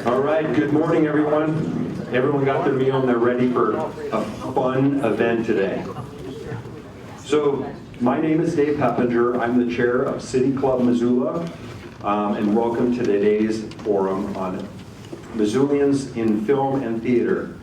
All right, good morning, everyone. Everyone got their meal and they're ready for a fun event today. So, my name is Dave Peppinger. I'm the chair of City Club Missoula, and welcome to today's forum on Missoulians in film and theater.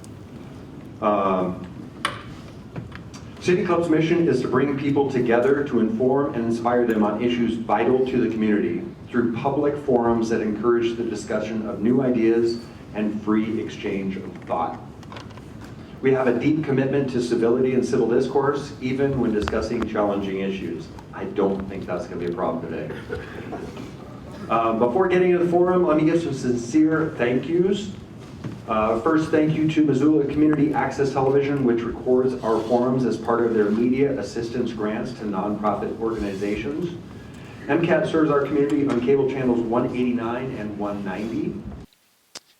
City Club's mission is to bring people together to inform and inspire them on issues vital to the community through public forums that encourage the discussion of new ideas and free exchange of thought. We have a deep commitment to civility and civil discourse, even when discussing challenging issues. I don't think that's going to be a problem today. Before getting into the forum, let me give some sincere thank yous. First, thank you to Missoula Community Access Television, which records our forums as part of their media assistance grants to nonprofit organizations. MCAT serves our community on cable channels 189 and 190.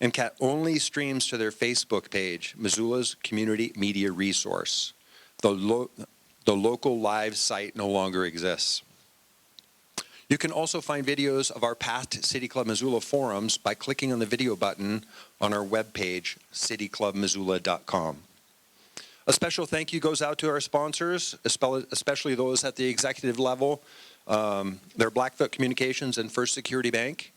MCAT only streams to their Facebook page, Missoula's Community Media Resource. The local live site no longer exists. You can also find videos of our past City Club Missoula forums by clicking on the video button on our webpage, cityclubmissoula.com. A special thank you goes out to our sponsors, especially those at the executive level. They're Blackfoot Communications and First Security Bank.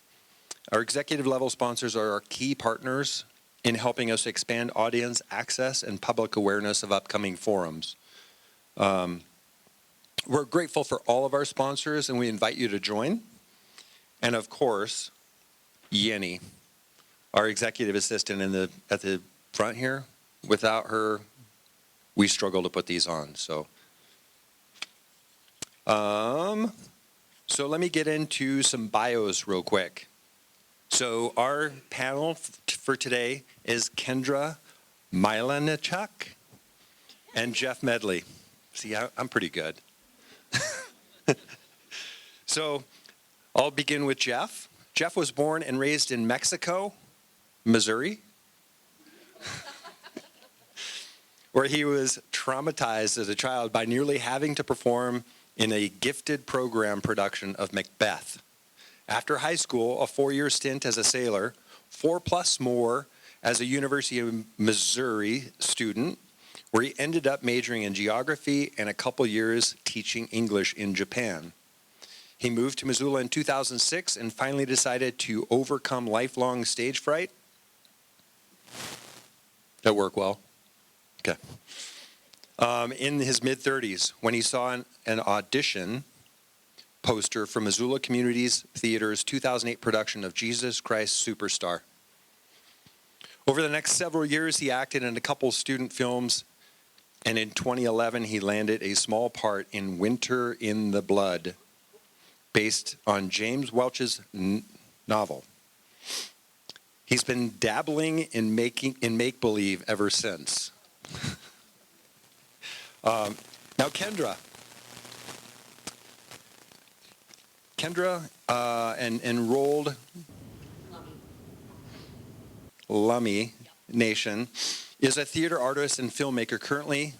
Our executive level sponsors are our key partners in helping us expand audience access and public awareness of upcoming forums. We're grateful for all of our sponsors, and we invite you to join. And of course, Yenny, our executive assistant at the front here. Without her, we struggle to put these on. So let me get into some bios real quick. So our panel for today is Kendra, Mylnechuk, and Jeff Medley. See, I'm pretty good. So I'll begin with Jeff. Jeff was born and raised in Mexico, Missouri, where he was traumatized as a child by nearly having to perform in a gifted program production of Macbeth. After high school, a 4-year stint as a sailor, 4+ more as a University of Missouri student, where he ended up majoring in geography and a couple years teaching English in Japan. He moved to Missoula in 2006 and finally decided to overcome lifelong stage fright. That work well? Okay. In his mid-30s, when he saw an audition poster for Missoula Communities Theater's 2008 production of Jesus Christ Superstar. Over the next several years, he acted in a couple student films, and in 2011, he landed a small part in Winter in the Blood, based on James Welch's novel. He's been dabbling in make-believe ever since. Now, Kendra. An enrolled Lummi Nation, is a theater artist and filmmaker currently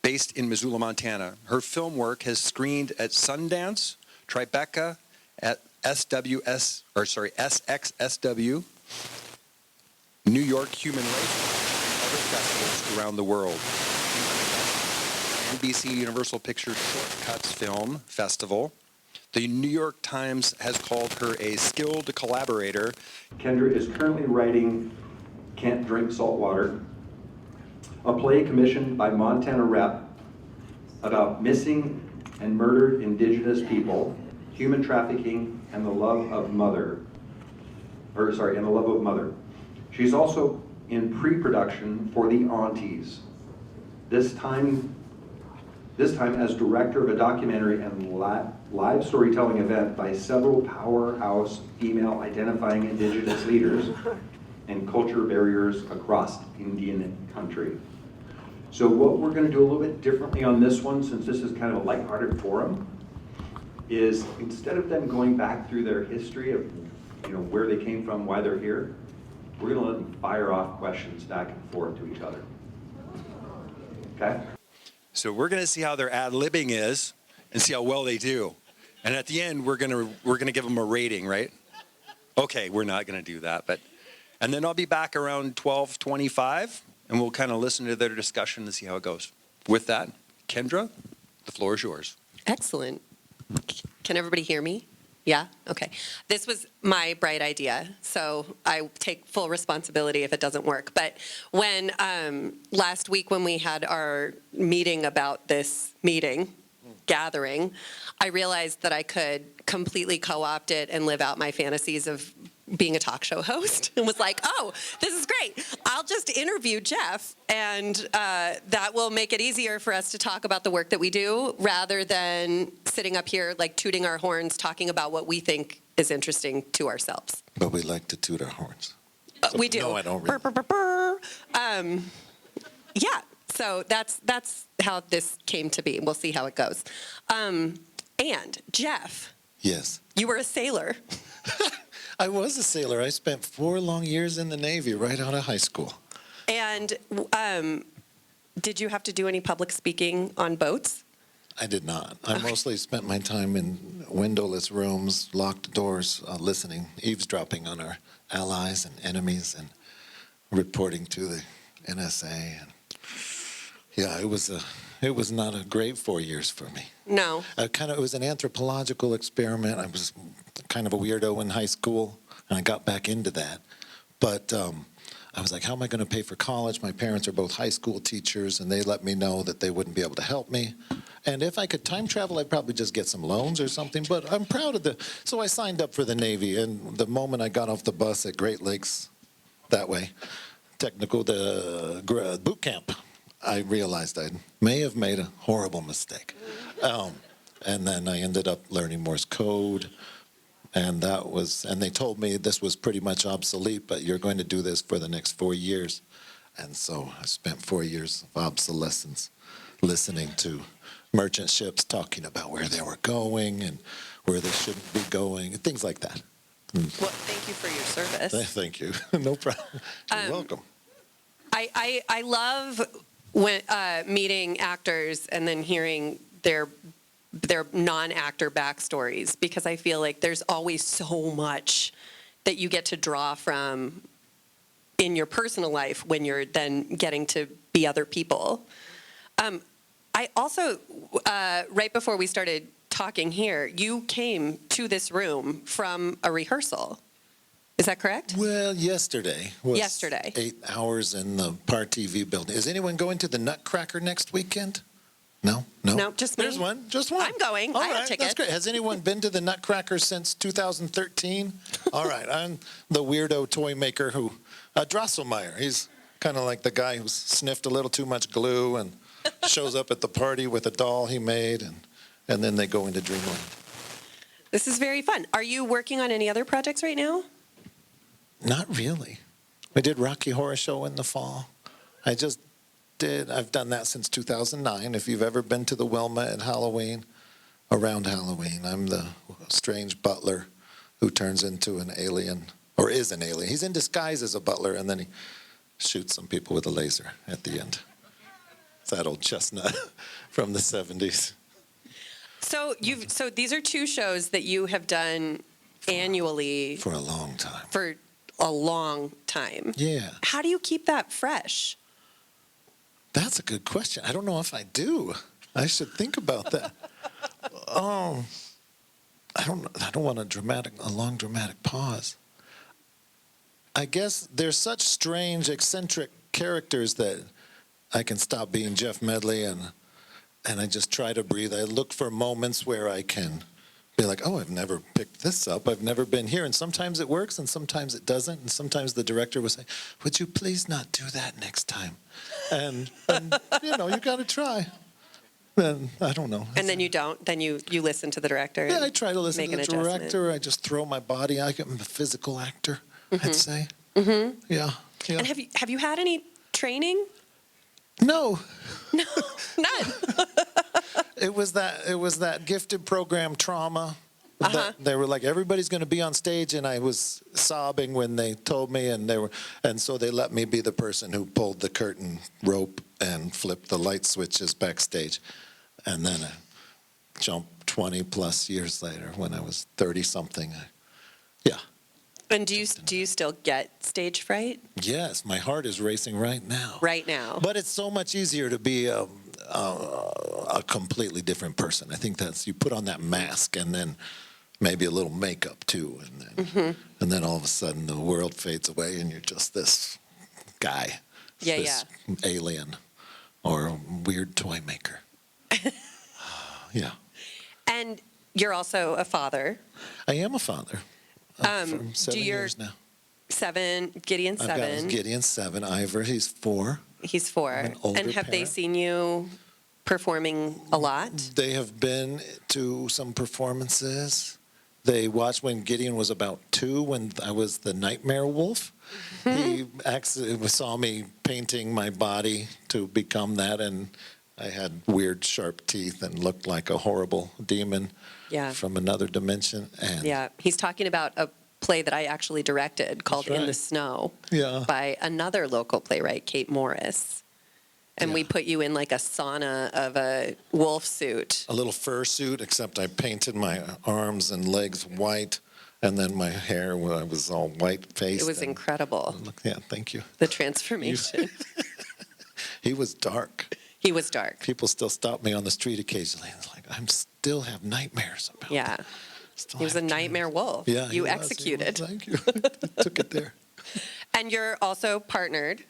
based in Missoula, Montana. Her film work has screened at Sundance, Tribeca, at SXSW, New York Human Rights, and other festivals around the world. NBC Universal Pictures Shortcuts Film Festival. The New York Times has called her a skilled collaborator. Kendra is currently writing Can't Drink Salt Water, a play commissioned by Montana Rep about missing and murdered Indigenous people, human trafficking, and the love of mother. She's also in pre-production for The Aunties. This time as director of a documentary and live storytelling event by several powerhouse female identifying Indigenous leaders and culture barriers across Indian country. So what we're going to do a little bit differently on this one, since this is kind of a lighthearted forum, is instead of them going back through their history of where they came from, why they're here, we're going to let them fire off questions back and forth to each other. Okay? So we're going to see how their ad-libbing is and see how well they do. And at the end, we're gonna give them a rating, right? Okay, we're not going to do that, and then I'll be back around 12:25, and we'll kind of listen to their discussion and see how it goes. With that, Kendra, the floor is yours. Excellent. Can everybody hear me? Yeah? Okay. This was my bright idea, so I take full responsibility if it doesn't work. But when last week when we had our meeting about this gathering, I realized that I could completely co-opt it and live out my fantasies of being a talk show host, and was like, oh, this is great. I'll just interview Jeff, and that will make it easier for us to talk about the work that we do rather than sitting up here like tooting our horns, talking about what we think is interesting to ourselves. But we like to toot our horns. We do. No, I don't really. Burr, burr, burr, burr. Yeah, so that's how this came to be. We'll see how it goes. And Jeff. Yes. You were a sailor. I was a sailor. I spent 4 long years in the Navy right out of high school. And did you have to do any public speaking on boats? I did not. I mostly spent my time in windowless rooms, locked doors, listening, eavesdropping on our allies and enemies, and reporting to the NSA. And yeah, it was not a great 4 years for me. No. It was an anthropological experiment. I was kind of a weirdo in high school, and I got back into that. But I was like, how am I going to pay for college? My parents are both high school teachers, and they let me know that they wouldn't be able to help me. And if I could time travel, I'd probably just get some loans or something. But I'm proud of so I signed up for the Navy, and the moment I got off the bus at Great Lakes, that way, the boot camp, I realized I may have made a horrible mistake. And then I ended up learning Morse code, and they told me this was pretty much obsolete, but you're going to do this for the next 4 years. And so I spent 4 years of obsolescence listening to merchant ships talking about where they were going and where they shouldn't be going, and things like that. Well, thank you for your service. Thank you. No problem. You're welcome. I love when meeting actors and then hearing their non-actor backstories, because I feel like there's always so much that you get to draw from in your personal life when you're then getting to be other people. I also, right before we started talking here, you came to this room from a rehearsal. Is that correct? Well, yesterday was Yesterday. 8 hours in the Par TV building. Is anyone going to the Nutcracker next weekend? No? No, just me. There's one. Just one. I'm going. All I have right, tickets. that's great. Has anyone been to the Nutcracker since 2013? All right. I'm the weirdo toy maker Drosselmeyer. He's kind of like the guy who's sniffed a little too much glue and shows up at the party with a doll he made, and then they go into dreamland. This is very fun. Are you working on any other projects right now? Not really. We did Rocky Horror Show in the fall. I've done that since 2009. If you've ever been to the Wilma at Halloween, around Halloween, I'm the strange butler who turns into an alien, or is an alien. He's in disguise as a butler, and then he shoots some people with a laser at the end. It's that old chestnut from the 70s. So these are 2 shows that you have done annually For a long time. for a long time. Yeah. How do you keep that fresh? That's a good question. I don't know if I do. I should think about that. I don't want a long dramatic pause. I guess there's such strange, eccentric characters that I can stop being Jeff Medley and I just try to breathe. I look for moments where I can be like, oh, I've never picked this up. I've never been here. And sometimes it works and sometimes it doesn't. And sometimes the director will say, would you please not do that next time? And you got to try. And I don't know. And then you don't. Then you listen to the director. Yeah, I try to listen make to the an director. adjustment. I just throw my body. I'm a physical actor, I'd say. Mm-hmm. Yeah. And have you had any training? No. None. It was that gifted program Trauma. Uh-huh. They were like, everybody's going to be on stage, and I was sobbing when they told me, and so they let me be the person who pulled the curtain rope and flipped the light switches backstage, and then I jumped 20 plus years later when I was 30 something. Yeah. And do you still get stage fright Yes, my heart is racing right now. right now? But it's so much easier to be a completely different person. I think that's, you put on that mask and then maybe a little makeup too, and then all of a sudden the world fades away and you're just this guy, this alien or a weird toy maker. Yeah. And you're also a father. I am a father. For 7 years now. Gideon's I've got 7. Gideon 7. Ivor, he's 4. He's 4. I'm an older And have they parent. seen you performing a lot? They have been to some performances. They watched when Gideon was about 2, when I was the Nightmare Wolf. He actually saw me painting my body to become that, and I had weird, sharp teeth and looked like a horrible demon from another dimension. And Yeah. He's talking about a play that I actually directed called That's right. In the Snow Yeah. by another local playwright, Kate Morris. And we put you in like a sauna of a wolf suit. A little fur suit, except I painted my arms and legs white, and then my hair, when I was all white-faced. It was incredible, Yeah, thank you. the transformation. He was dark. He was dark. People still stop me on the street occasionally. It's like, I still have nightmares about Yeah. it. Still He was a have nightmare wolf. Yeah, You he was. executed. Thank you. Took it there. And you're also partnered,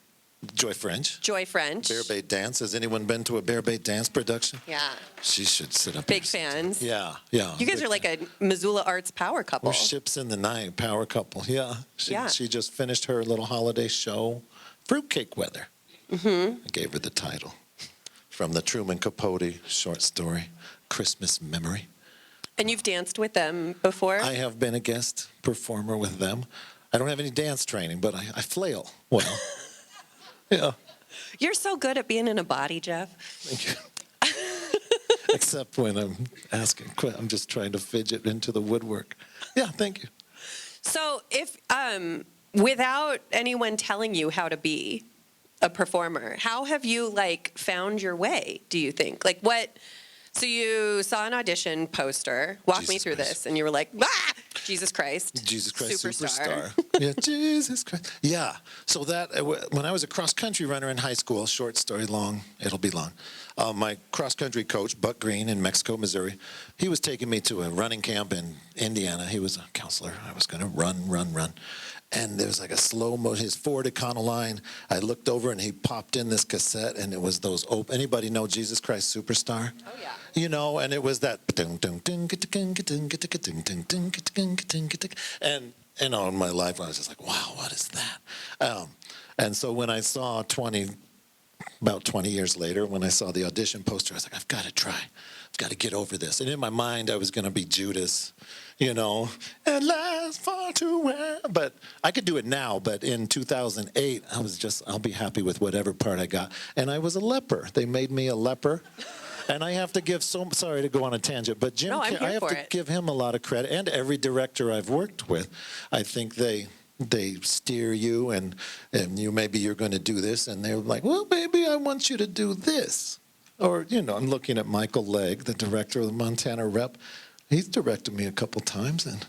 Joy French. Joy French. Bear Bait Dance. Has anyone been to a Bear Bait Dance production? Yeah. She should sit up Big here. fans. Yeah, yeah. You guys big are like fan. a Missoula Arts power couple. We're ships in the night, power couple. Yeah. She just finished her little holiday show, Fruitcake Weather. I gave her the title from the Truman Capote short story, Christmas Memory. And you've danced with them before? I have been a guest performer with them. I don't have any dance training, but I flail well. Yeah. You're so good at being in a body, Jeff. Thank you. Except when I'm asking, I'm just trying to fidget into the woodwork. Yeah, thank you. So if, without anyone telling you how to be a performer, how have you like found your way, do you think? Like what, so you saw an audition poster, walk me Jesus through Christ. this, and you were like, ah, Jesus Christ. Jesus Christ Superstar. Superstar. Yeah, Jesus Christ. Yeah. So that, when I was a cross-country runner in high school, short story long, it'll be long, my cross-country coach, Buck Green in Mexico, Missouri, he was taking me to a running camp in Indiana. He was a counselor. I was going to run. And there was like a slow motion, his Ford Econoline. I looked over and he popped in this cassette, and it was those anybody know Jesus Christ Superstar? Oh, yeah. You know, and it was that, and you know, in my life I was just like, wow, what is that? And so when I saw about 20 years later, when I saw the audition poster, I was like, I've got to try. I've got to get over this. And in my mind, I was going to be Judas, you know, and last far to wear. But I could do it now. But in 2008, I was just, I'll be happy with whatever part I got. And I was a leper. They made me a leper. And I have to give sorry to go on a tangent, but Jim, No, I'm here I have for to it. give him a lot of credit, and every director I've worked with. I think they steer you, and maybe you're going to do this, and they're like, well, maybe I want you to do this. Or, you know, I'm looking at Michael Legg, the director of the Montana Rep. He's directed me a couple times, and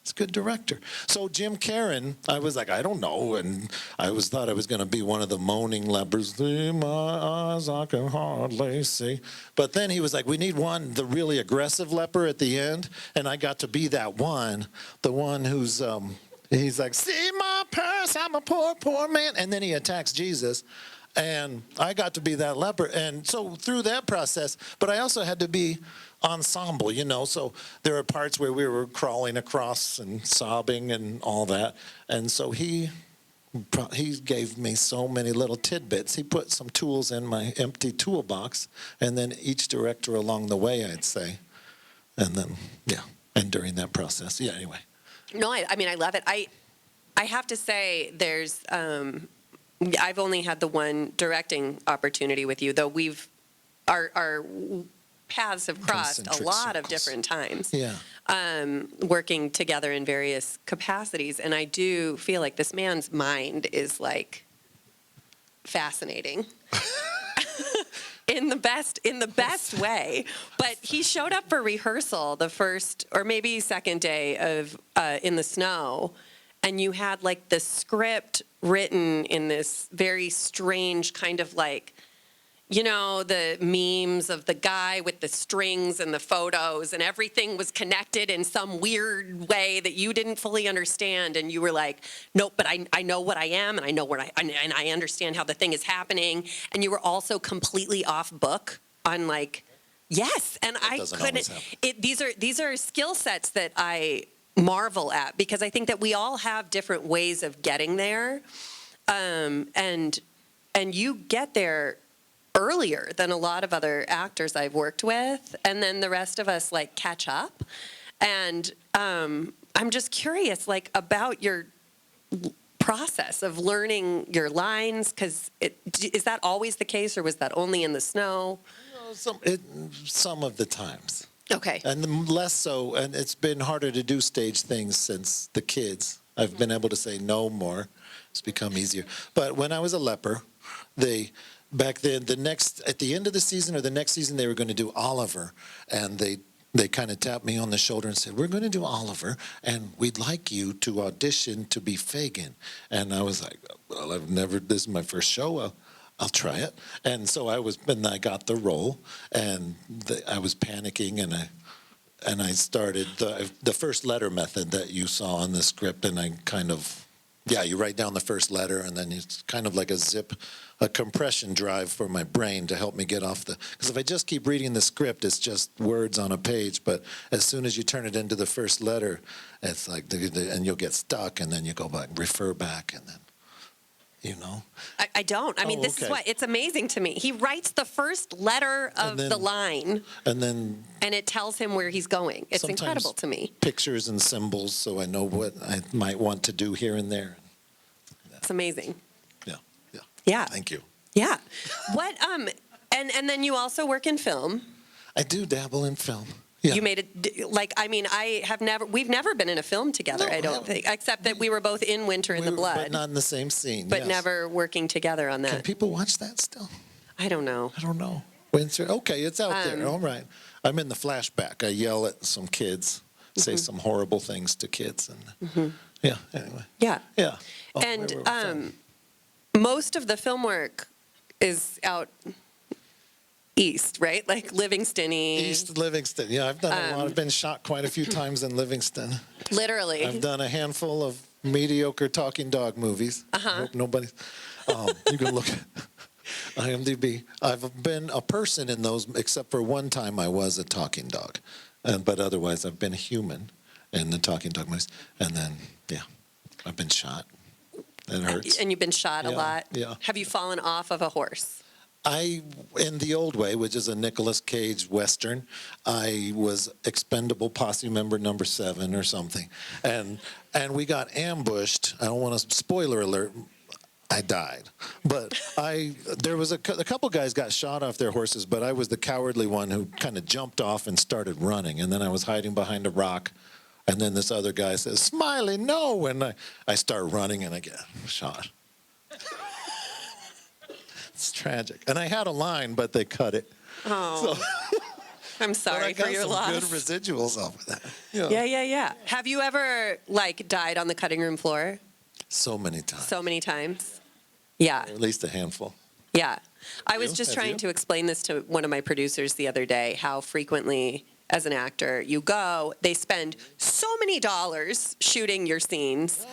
he's a good director. So Jim Caron, I was like, I don't know, and I thought I was going to be one of the moaning lepers. In my eyes, I can hardly see. But then he was like, we need one, the really aggressive leper at the end, and I got to be that one, the one who's, he's like, see my purse, I'm a poor, poor man, and then he attacks Jesus. And I got to be that leper. And so through that process, but I also had to be ensemble, you know. So there are parts where we were crawling across and sobbing and all that. And so he gave me so many little tidbits. He put some tools in my empty toolbox, and then each director along the way, I'd say. And then, yeah, and during that process. Yeah, anyway. No, I mean, I love it. I have to say there's, I've only had the one directing opportunity with you, though our paths have crossed a Concentric lot of circles. different times. Yeah. Working together in various capacities. And I do feel like this man's mind is like fascinating. in the best way. But he showed up for rehearsal the first or maybe second day of In the Snow, and you had like the script written in this very strange kind of like, you know, the memes of the guy with the strings and the photos, and everything was connected in some weird way that you didn't fully understand. And you were like, nope, but I know what I am, and I know and I understand how the thing is happening. And you were also completely off book on like, yes. And I doesn't couldn't, always happen. these are skill sets that I marvel at, because I think that we all have different ways of getting there. And you get there earlier than a lot of other actors I've worked with, and then the rest of us like catch up. And I'm just curious, like, about your process of learning your lines, because is that always the case, or was that only In the Snow? Some of the times. Okay. And less so, and it's been harder to do stage things since the kids. I've been able to say no more. It's become easier. But when I was a leper, back then, at the end of the season or the next season, they were going to do Oliver, and they kind of tapped me on the shoulder and said, "We're going to do Oliver, and we'd like you to audition to be Fagin." And I was like, "Well, this is my first show. I'll try it." And so I got the role, and I was panicking, and I started the first letter method that you saw on the script, and I kind of. Yeah, you write down the first letter, and then it's kind of like a compression drive for my brain to help me get off because if I just keep reading the script, it's just words on a page, but as soon as you turn it into the first letter, it's like, and you'll get stuck, and then you go back, refer back, and then, you know. I don't. I mean, this is why it's amazing to me. He writes the first letter of the line, and it tells him where he's going. It's sometimes incredible to me. Pictures and symbols, so I know what I might want to do here and there. It's amazing. Yeah. Yeah. Thank you. Yeah. What and then you also work in film. I do dabble in film. Yeah. You made it like, I mean, we've never been in a film together, No, I don't think, except that we were both in Winter in the Blood. But not in the same scene. But yes. never working together on Can that. people watch that still? I don't know. I don't know. Winter. Okay, it's out there. All right. I'm in the flashback. I yell at some kids, say some horrible things to kids, and yeah. Anyway. Yeah. Yeah. Oh, And where were we from? most of the film work is out east, right? Like Livingston-y. East Livingston. Yeah, I've done a lot. I've been shot quite a few times in Livingston. Literally. I've done a handful of mediocre talking dog movies. I hope nobody. You can look at IMDb. I've been a person in those, except for one time I was a talking dog, but otherwise I've been a human in the talking dog movies. And then I've been shot. It hurts. And you've been shot a lot. Yeah. Have you fallen off of a horse? In The Old Way, which is a Nicolas Cage Western, I was expendable posse member number 7 or something. And we got ambushed. I don't want to, spoiler alert, I died. But there was a couple guys got shot off their horses, but I was the cowardly one who kind of jumped off and started running. And then I was hiding behind a rock. And then this other guy says, "Smiley, no." And I start running and I get shot. It's tragic. And I had a line, but they cut it. Oh, So, I'm sorry for your but I got loss. some good residuals off of that. Yeah. Have you ever like died on the cutting room floor? So many times. So many times. Yeah. At least a handful. Yeah. I was You? just Have trying you? to explain this to one of my producers the other day, how frequently as an actor you go, they spend so many dollars shooting your scenes,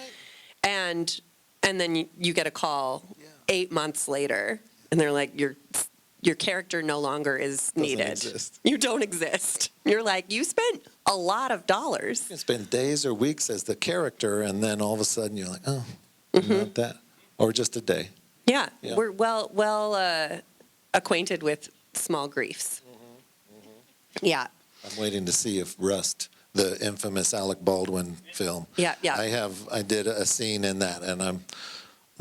and then you get a call 8 months later, and they're like, your character no longer is needed. exist. You don't exist. You're like, you spent a lot of dollars. You can spend days or weeks as the character, and then all of a sudden you're like, oh, not that. Or just a day. Yeah, Yeah. we're well acquainted with small griefs. Yeah. I'm waiting to see if Rust, the infamous Alec Baldwin film. Yeah. I did a scene in that, and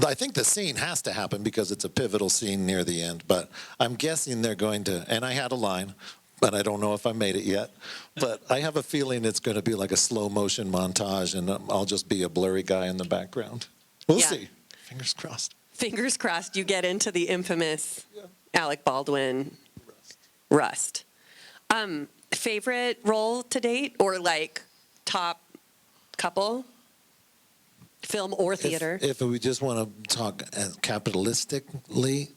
I think the scene has to happen because it's a pivotal scene near the end, but I'm guessing they're going to, and I had a line, but I don't know if I made it yet. But I have a feeling it's going to be like a slow motion montage, and I'll just be a blurry guy in the background. We'll Yeah. see. Fingers crossed. Fingers crossed you get into the infamous Alec Baldwin Rust. Favorite role to date, or like top couple? Film or theater? If we just want to talk capitalistically,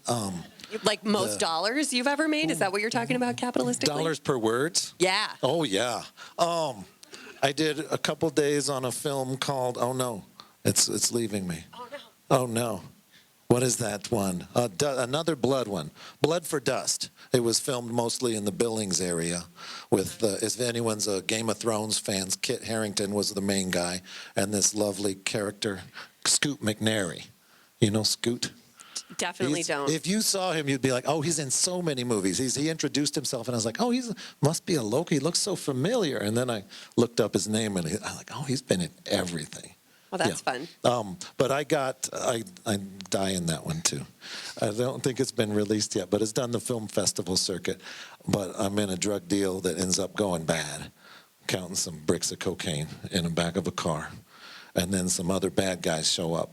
Like most dollars you've ever made? Is that what you're talking about, capitalistically? dollars per words. Yeah. Oh yeah. I did a couple days on a film called Oh No, it's leaving me. Oh no. Oh no. What is that one? Another Blood one. Blood for Dust. It was filmed mostly in the Billings area with, if anyone's a Game of Thrones fans, Kit Harington was the main guy, and this lovely character, Scoot McNairy. You know Scoot? Definitely don't. If you saw him, you'd be like, oh, he's in so many movies. He introduced himself, and I was like, oh, must be a local. He looks so familiar. And then I looked up his name, and I'm like, oh, he's been in everything. Well, that's fun. But I die in that one too. I don't think it's been released yet, but it's done the film festival circuit. But I'm in a drug deal that ends up going bad, counting some bricks of cocaine in the back of a car, and then some other bad guys show up,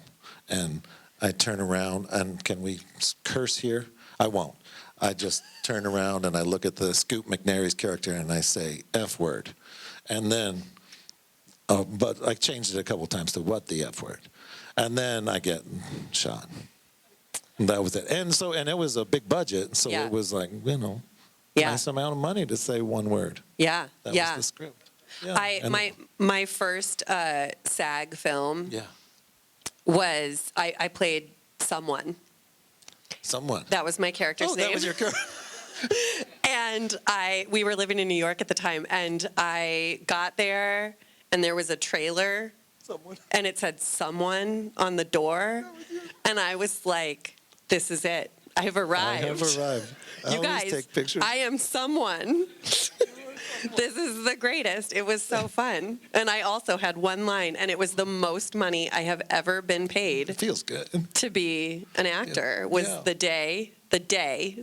and I turn around, and can we curse here? I won't. I just turn around and I look at the Scoot McNairy's character and I say F word, and then. But I changed it a couple times to what the F word. And then I get shot. And that was it. And it was a big budget, so Yeah. it was like, Yeah. nice amount of money to say one word. Yeah. That yeah. was the script. Yeah. My first SAG film Yeah. was I played someone. Someone. That was my character's name. That was your character. And we were living in New York at the time, and I got there, and there was a trailer, and it said someone on the door, and I was like, this is it. I have arrived. I have arrived. I You always guys, take pictures. I am someone. This is the greatest. It was so fun. And I also had one line, and it was the most money I have ever been paid It feels good. to be an actor. Was Yeah. the day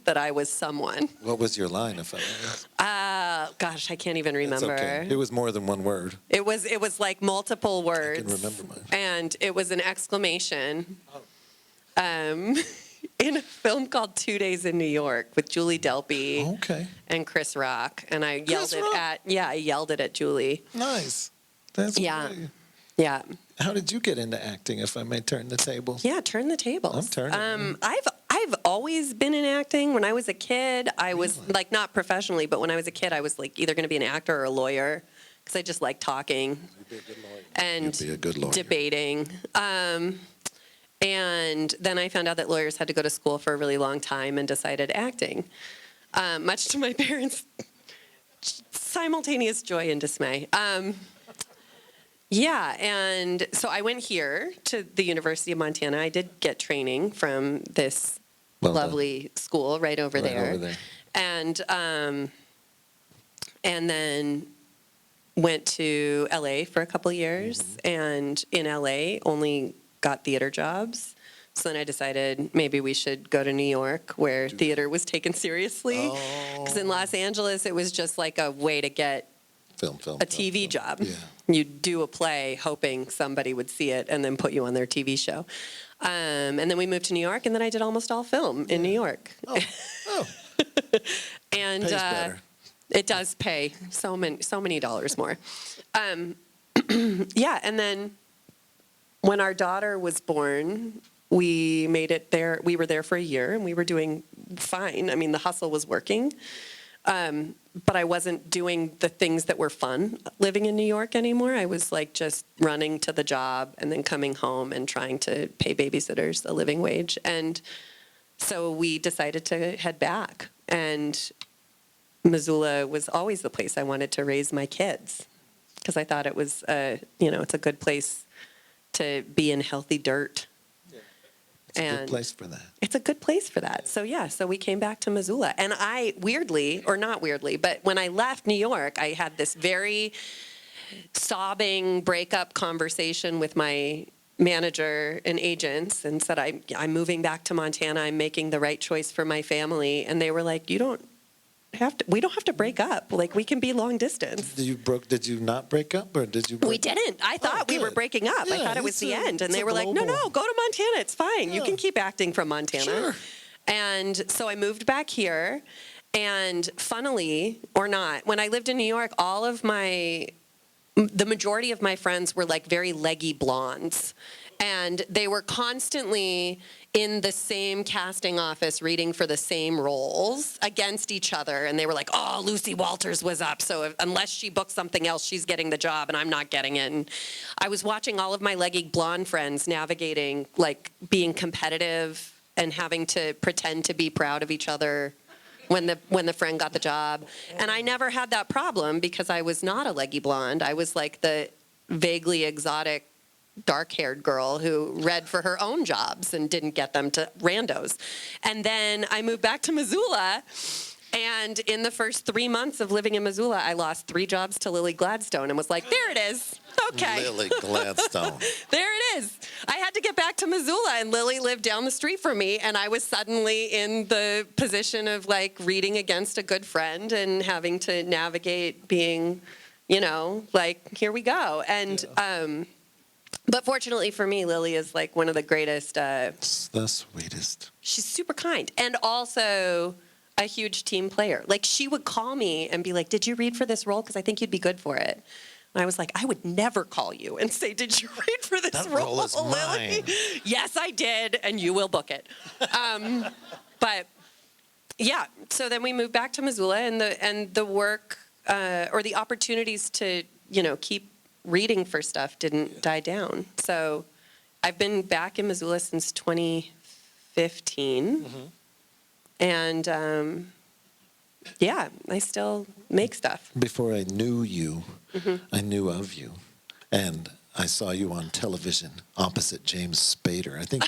that I was someone. What was your line, if I may ask? Gosh, I can't even It's remember. okay. It was more than one word. It was like multiple words. remember mine. And it was an exclamation. In a film called 2 Days in New York with Julie Delpy Okay. and Chris Rock. And I yelled Chris Rock? I yelled it at Julie. Nice. That's Yeah. great. Yeah. How did you get into acting, if I may turn the tables? Yeah, turn the tables. I'm turning. I've always been in acting. When I was a kid, I was like, not professionally, but when I was a kid, I was like either going to be an actor or a lawyer because I just like talking and You'd be a good lawyer. debating. And then I found out that lawyers had to go to school for a really long time and decided acting, much to my parents' simultaneous joy and dismay. Yeah, and so I went here to the University of Montana. I did get training from this Well done. lovely school right over Right there. over there. And then went to LA for a couple years, and in LA only got theater jobs. So then I decided maybe we should go to New York, where theater was taken seriously. Because in Los Angeles, it was just like a way to get Film. a TV job. Yeah. You do a play hoping somebody would see it and then put you on their TV show. And then we moved to New York, and then I did almost all film in New York. Oh. And Pays better. it does pay so many dollars more. Yeah, and then when our daughter was born, we made it there. We were there for a year, and we were doing fine. I mean, the hustle was working. But I wasn't doing the things that were fun living in New York anymore. I was like just running to the job and then coming home and trying to pay babysitters a living wage. And so we decided to head back. And Missoula was always the place I wanted to raise my kids because I thought it was, it's a good place to be in healthy dirt. It's a good place for that. It's a good place for that. So we came back to Missoula. And I weirdly, or not weirdly, but when I left New York, I had this very sobbing breakup conversation with my manager and agents and said, I'm moving back to Montana. I'm making the right choice for my family. And they were like, you don't we don't have to break up. Like, we can be long distance. Did you not break up, or did you? We didn't. I thought we were good. breaking up. I Yeah, thought it was it's the a- end. And it's they a were like, no, global- go to Montana. It's fine. You Yeah. can keep acting from Montana. Sure. And so I moved back here. And funnily or not, when I lived in New York, the majority of my friends were like very leggy blondes. And they were constantly in the same casting office reading for the same roles against each other. And they were like, oh, Lucy Walters was up. So unless she books something else, she's getting the job and I'm not getting it. And I was watching all of my leggy blonde friends navigating, like, being competitive and having to pretend to be proud of each other when the friend got the job. And I never had that problem because I was not a leggy blonde. I was like the vaguely exotic dark-haired girl who read for her own jobs and didn't get them to randos. And then I moved back to Missoula, and in the first 3 months of living in Missoula, I lost 3 jobs to Lily Gladstone and was like, there it is. Okay. Lily Gladstone. There it is. I had to get back to Missoula, and Lily lived down the street from me, and I was suddenly in the position of, like, reading against a good friend and having to navigate being, like, here we go. And but fortunately for me, Lily is like one of the greatest. It's the sweetest. She's super kind and also a huge team player. Like, she would call me and be like, did you read for this role? Because I think you'd be good for it. And I was like, I would never call you and say, did you read for this That role, role is Lily? mine. Yes, I did, and you will book it. But yeah, so then we moved back to Missoula, and the work or the opportunities to keep reading for stuff didn't die down. So I've been back in Missoula since 2015, and yeah, I still make stuff. Before I knew you, Mm-hmm. I knew of you, and I saw you on television opposite James Spader. I think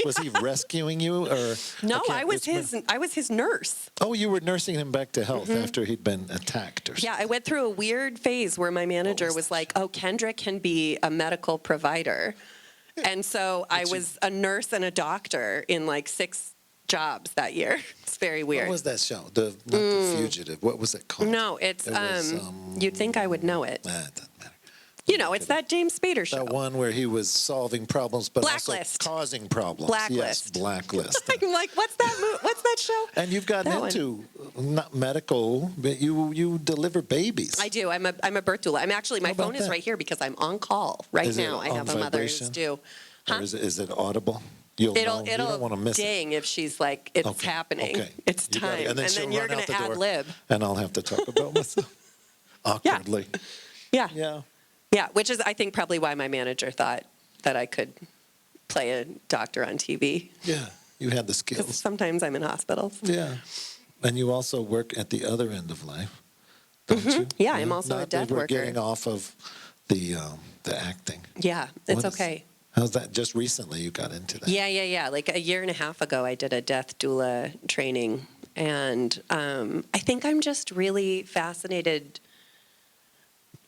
was he rescuing you, or No, can't- I was it's his nurse. Oh, you were nursing him back to health Mm-hmm. after he'd been attacked, or Yeah, I went through a weird phase where my manager was like, oh, Kendra can be a medical provider. And so I was a nurse and a doctor in like 6 jobs that year. It's very weird. What was that show? Not The Fugitive. What was it called? No, it's, It was, you'd think I would know it. It doesn't matter. It's that James Spader show. That one where he was solving problems, but Blacklist. also causing problems. Yes, Blacklist. Blacklist. I'm like, what's that show? And you've gotten That one. into not medical, but you deliver babies. I do. I'm a birth doula. I'm actually, my How about phone is that? right here because I'm on call right Is it now. I on have a mother who's vibration? due. Huh? Or is it audible? You'll know. You It'll don't want to miss it. ding if she's like, it's Okay, happening. okay. It's You got it. time. And then she'll you're run going out to the door. ad lib. And I'll have to talk about myself awkwardly. Yeah. Yeah. Yeah, which is, I think, probably why my manager thought that I could play a doctor on TV. Yeah. You had the 'Cause skills. sometimes I'm in hospitals. Yeah. And you also work at the other end of life, don't you? Yeah, I'm also a Not death that we're worker. getting off of the acting. Yeah, it's What is- okay. How's that? Just recently you got into that. Yeah. Like a year and a half ago, I did a death doula training. And I think I'm just really fascinated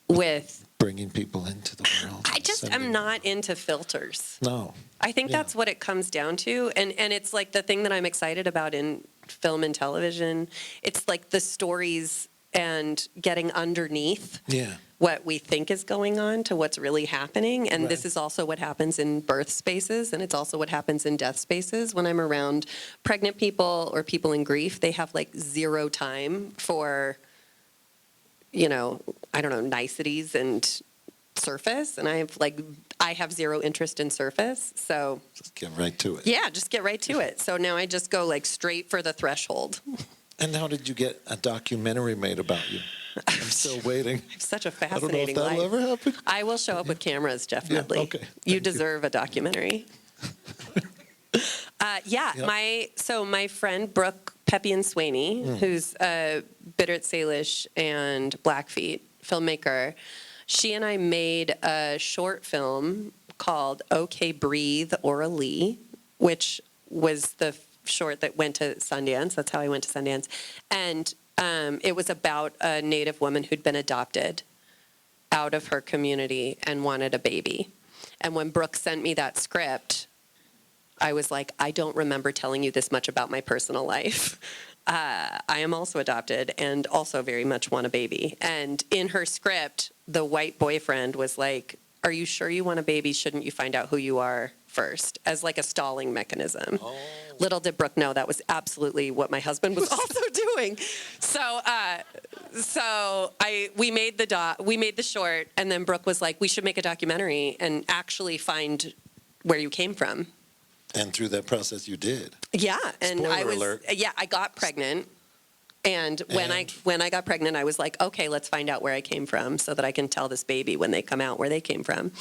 with, Bringing people into the world. I just am not into filters. No. I think Yeah. that's what it comes down to. And it's like the thing that I'm excited about in film and television. It's like the stories and getting underneath Yeah. what we think is going on to what's really happening. And this Right. is also what happens in birth spaces, and it's also what happens in death spaces. When I'm around pregnant people or people in grief, they have like 0 time for, niceties and surface. And I have 0 interest in surface. So Just get right to it. yeah, just get right to it. So now I just go like straight for the threshold. And how did you get a documentary made about you? I'm still waiting. Such a I don't know if fascinating that'll life. ever happen. I will show up with cameras, Jeff Yeah, Medley. okay. You Thank you. deserve a documentary. Yep. My friend Brooke Peppian Swaney, who's a Bittert Salish and Blackfeet filmmaker, she and I made a short film called Okay Breathe Aura Lee, which was the short that went to Sundance. That's how I went to Sundance. And it was about a Native woman who'd been adopted out of her community and wanted a baby. And when Brooke sent me that script, I was like, I don't remember telling you this much about my personal life. I am also adopted and also very much want a baby. And in her script, the white boyfriend was like, "Are you sure you want a baby? Shouldn't you find out who you are first?" As like a stalling mechanism. Oh. Little did Brooke know that was absolutely what my husband was also doing. So, we made the short, and then Brooke was like, "We should make a documentary and actually find where you came from." And through that process, you did. Yeah, and Spoiler alert. I got pregnant. And when I got pregnant, I was like, okay, let's find out where I came from so that I can tell this baby when they come out where they came from.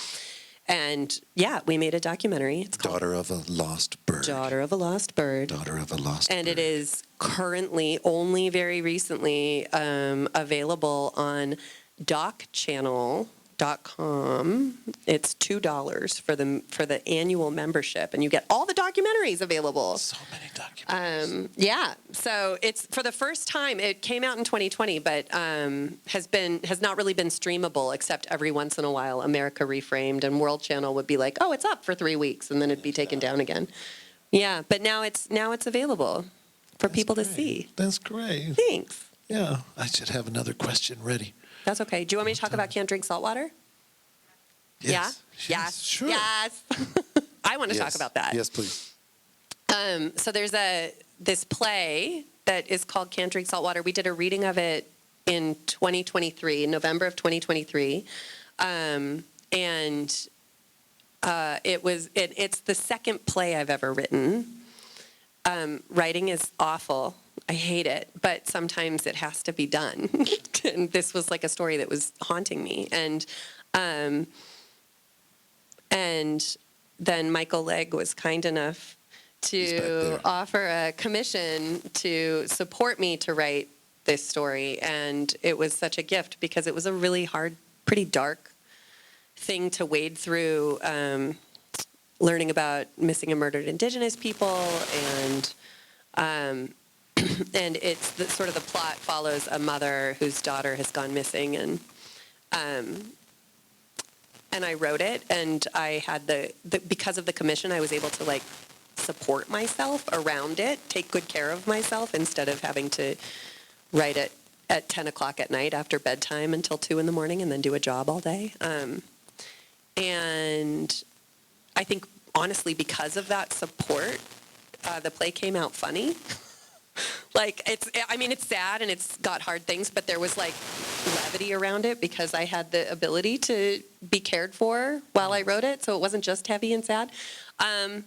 And yeah, we made a documentary. It's called Daughter of a Lost Bird. Daughter of a Lost Bird. Daughter of a Lost Bird. And it is currently, only very recently, available on docchannel.com. It's $2 for the annual membership, and you get all the documentaries available. So many documentaries. Yeah, so it's for the first time. It came out in 2020, but has not really been streamable except every once in a while. America Reframed and World Channel would be like, "Oh, it's up for 3 weeks," and then it'd be taken down again. Yeah, but now it's available for people to see. That's great. Thanks. Yeah, I should have another question ready. That's okay. Do you want me to talk about can't drink salt water? Yes. Yeah? Yes, sure. Yes. I want to talk about that. Yes, please. So there's this play that is called Can't Drink Salt Water. We did a reading of it in 2023, November of 2023. It's the second play I've ever written. Writing is awful. I hate it, but sometimes it has to be done. And this was like a story that was haunting me. And then Michael Legg was kind enough to offer a commission to support me to write this story. And it was such a gift because it was a really hard, pretty dark thing to wade through, learning about missing and murdered Indigenous people. And it's sort of the plot follows a mother whose daughter has gone missing. And I wrote it, and I had because of the commission, I was able to like support myself around it, take good care of myself instead of having to write it at 10 o'clock at night after bedtime until 2 in the morning and then do a job all day. And I think, honestly, because of that support, the play came out funny. Like, it's sad and it's got hard things, but there was like levity around it because I had the ability to be cared for while I wrote it, so it wasn't just heavy and sad. And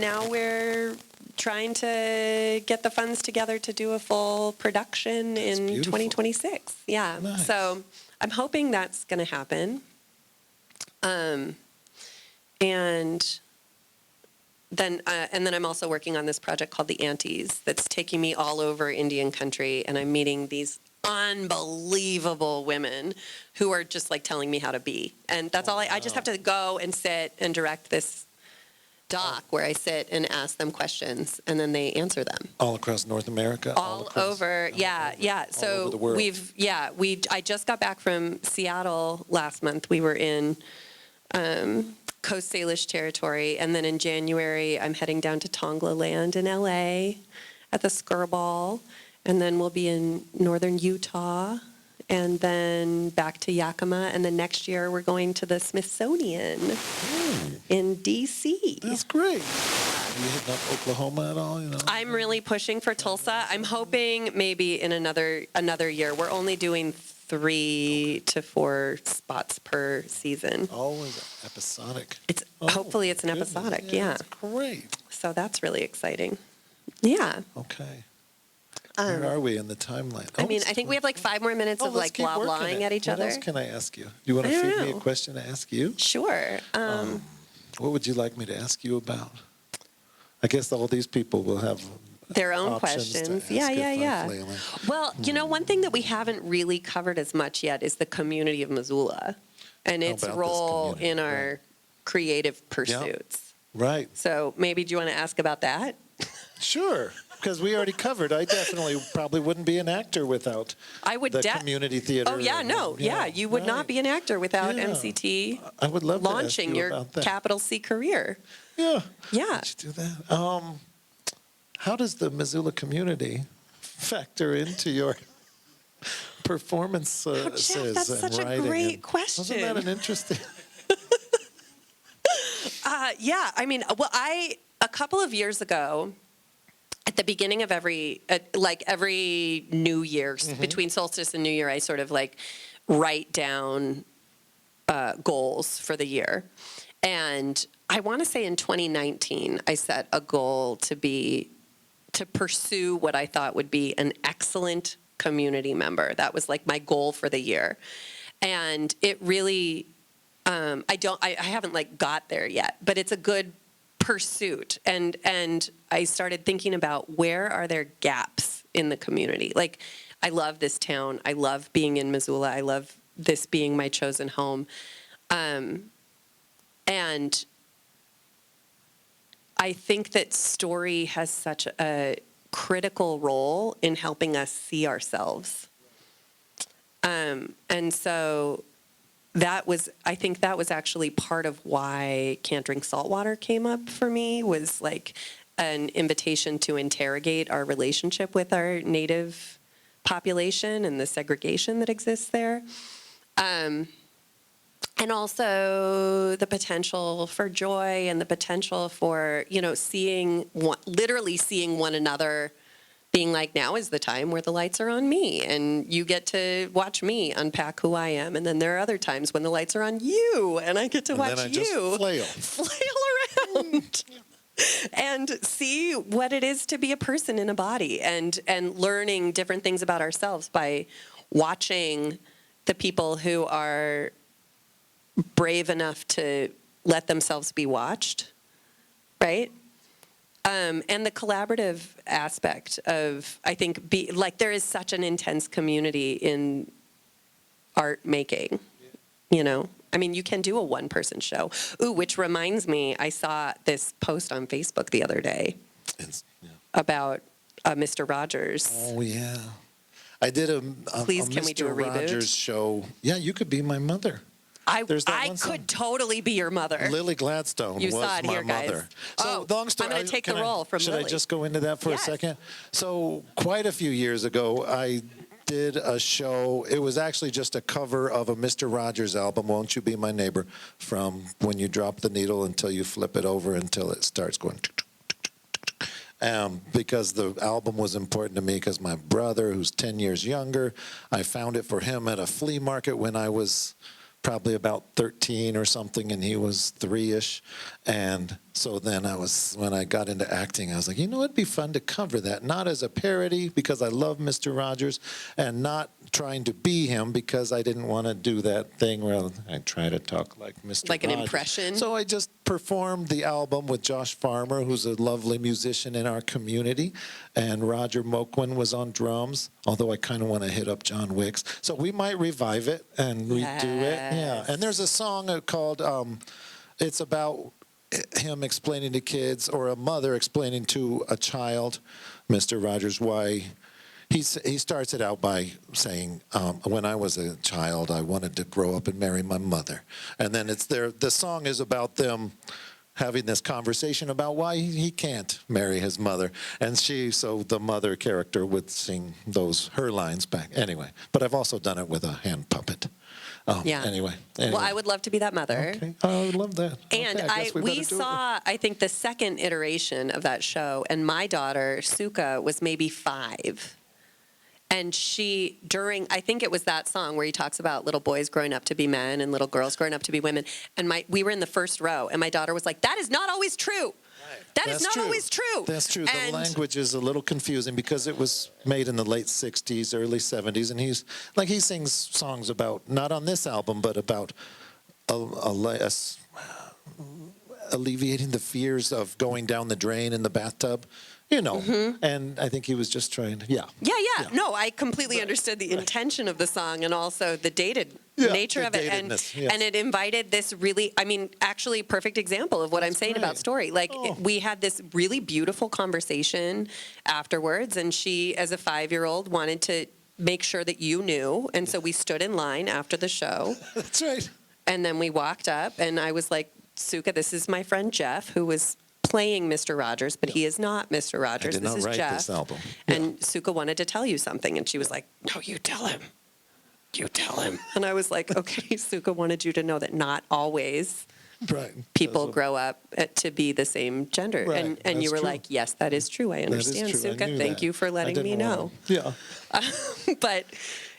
now we're trying to get the funds together to do a full production in 2026. Yeah, nice. So I'm hoping that's going to happen. And then I'm also working on this project called The Aunties that's taking me all over Indian country, and I'm meeting these unbelievable women who are just like telling me how to be. And that's all I just have to go and sit and direct this doc where I sit and ask them questions, and then they answer them. All across North America? All over, yeah. So all over the world. I just got back from Seattle last month. We were in Coast Salish territory, and then in January I'm heading down to Tongla Land in LA at the Skirball, and then we'll be in northern Utah, and then back to Yakima, and then next year we're going to the Smithsonian in DC. That's great. Are you hitting up Oklahoma at all? I'm really pushing for Tulsa. I'm hoping maybe in another year. We're only doing 3 to 4 spots per season. Always episodic. Hopefully it's an episodic, yeah. That's great. So that's really exciting. Yeah. Okay. Where are we in the timeline? I think we have like 5 more minutes of like blah blahing at each other. What else can I ask you? You want to feed me a question to ask you? Sure. What would you like me to ask you about? I guess all these people will have their own questions. Yeah. Well, one thing that we haven't really covered as much yet is the community of Missoula and its role in our creative pursuits. Right. So maybe do you want to ask about that? Sure, because we already covered. I definitely probably wouldn't be an actor without the community theater. Oh, yeah, you would not be an actor without MCT I would love launching to ask you your about that. capital C career. Yeah. Yeah. Let's do that. how does the Missoula community factor into your performances Jeff, that's and such a writing? great And question. Wasn't that an interesting? Yeah, I mean, well, a couple of years ago, at the beginning of every New Year, between solstice and New Year, I sort of like write down goals for the year. And I want to say in 2019, I set a goal to pursue what I thought would be an excellent community member. That was like my goal for the year. And it really, I haven't like got there yet, but it's a good pursuit. And I started thinking about where are there gaps in the community? Like, I love this town. I love being in Missoula. I love this being my chosen home. And I think that story has such a critical role in helping us see ourselves. And so I think that was actually part of why Can't Drink Saltwater came up for me, was like an invitation to interrogate our relationship with our Native population and the segregation that exists there. And also the potential for joy and the potential for, literally seeing one another, being like, now is the time where the lights are on me and you get to watch me unpack who I am. And then there are other times when the lights are on you and I get to watch you flail around. And see what it is to be a person in a body, and learning different things about ourselves by watching the people who are brave enough to let themselves be watched, right? And the collaborative aspect of, I think, there is such an intense community in art making, I mean, you can do a one-person show. Ooh, which reminds me, I saw this post on Facebook the other day about Mr. Rogers. Oh, yeah. I did a Please, can we do a Mr. reboot? Rogers show. Yeah, you could be my mother. I one song. could totally be your mother. Lily Gladstone You was saw it my here, guys. mother. So, long story. I'm going to take the role from Should Lily. I just go into that for Yes. a second? So quite a few years ago, I did a show. It was actually just a cover of a Mr. Rogers album, Won't You Be My Neighbor, from when you drop the needle until you flip it over until it starts going. Because the album was important to me because my brother, who's 10 years younger, I found it for him at a flea market when I was probably about 13 or something, and he was 3-ish. And so then when I got into acting, I was like, it'd be fun to cover that, not as a parody because I love Mr. Rogers, and not trying to be him because I didn't want to do that thing where I try to talk like Mr. Like an Rogers. impression? So I just performed the album with Josh Farmer, who's a lovely musician in our community, and Roger Moquin was on drums, although I kind of want to hit up John Wicks. So we might revive it and redo it. Yeah, and there's a song called, it's about him explaining to kids, or a mother explaining to a child, Mr. Rogers, why he starts it out by saying, when I was a child, I wanted to grow up and marry my mother. And then the song is about them having this conversation about why he can't marry his mother. And so the mother character would sing her lines back. Anyway, but I've also done it with a hand puppet. Yeah. Anyway. Well, I would love to be that mother. Okay. I would love that. And okay, I guess we we better do it. saw, I think, the second iteration of that show, and my daughter, Suka, was maybe 5. And I think it was that song where he talks about little boys growing up to be men and little girls growing up to be women. And we were in the first row, and my daughter was like, that is not always true. That is not always true. That's true. And the language is a little confusing because it was made in the late 60s, early 70s. And he sings songs about, not on this album, but about alleviating the fears of going down the drain in the bathtub. And I think he was just trying to, Yeah. No, I completely understood the intention of the song and also the dated nature the of it. datedness, yes. And it invited this really, actually perfect example of what I'm saying about story. We had this really beautiful conversation afterwards, and she, as a 5-year-old, wanted to make sure that you knew. And so we stood in line after the show. That's right. And then we walked up, and I was like, Suka, this is my friend Jeff, who was playing Mr. Rogers, but he is not Mr. Rogers. did This not is write Jeff. this album. And Suka wanted to tell you something, and she was like, "No, you tell him. You tell him." And I was like, "Okay." Suka wanted you to know that not always Right. people grow up to be the same gender. Right, And that's you were true. like, "Yes, that is true. I That is understand, true. I Suka. knew Thank that. you for I letting me didn't know." wanna- Yeah. But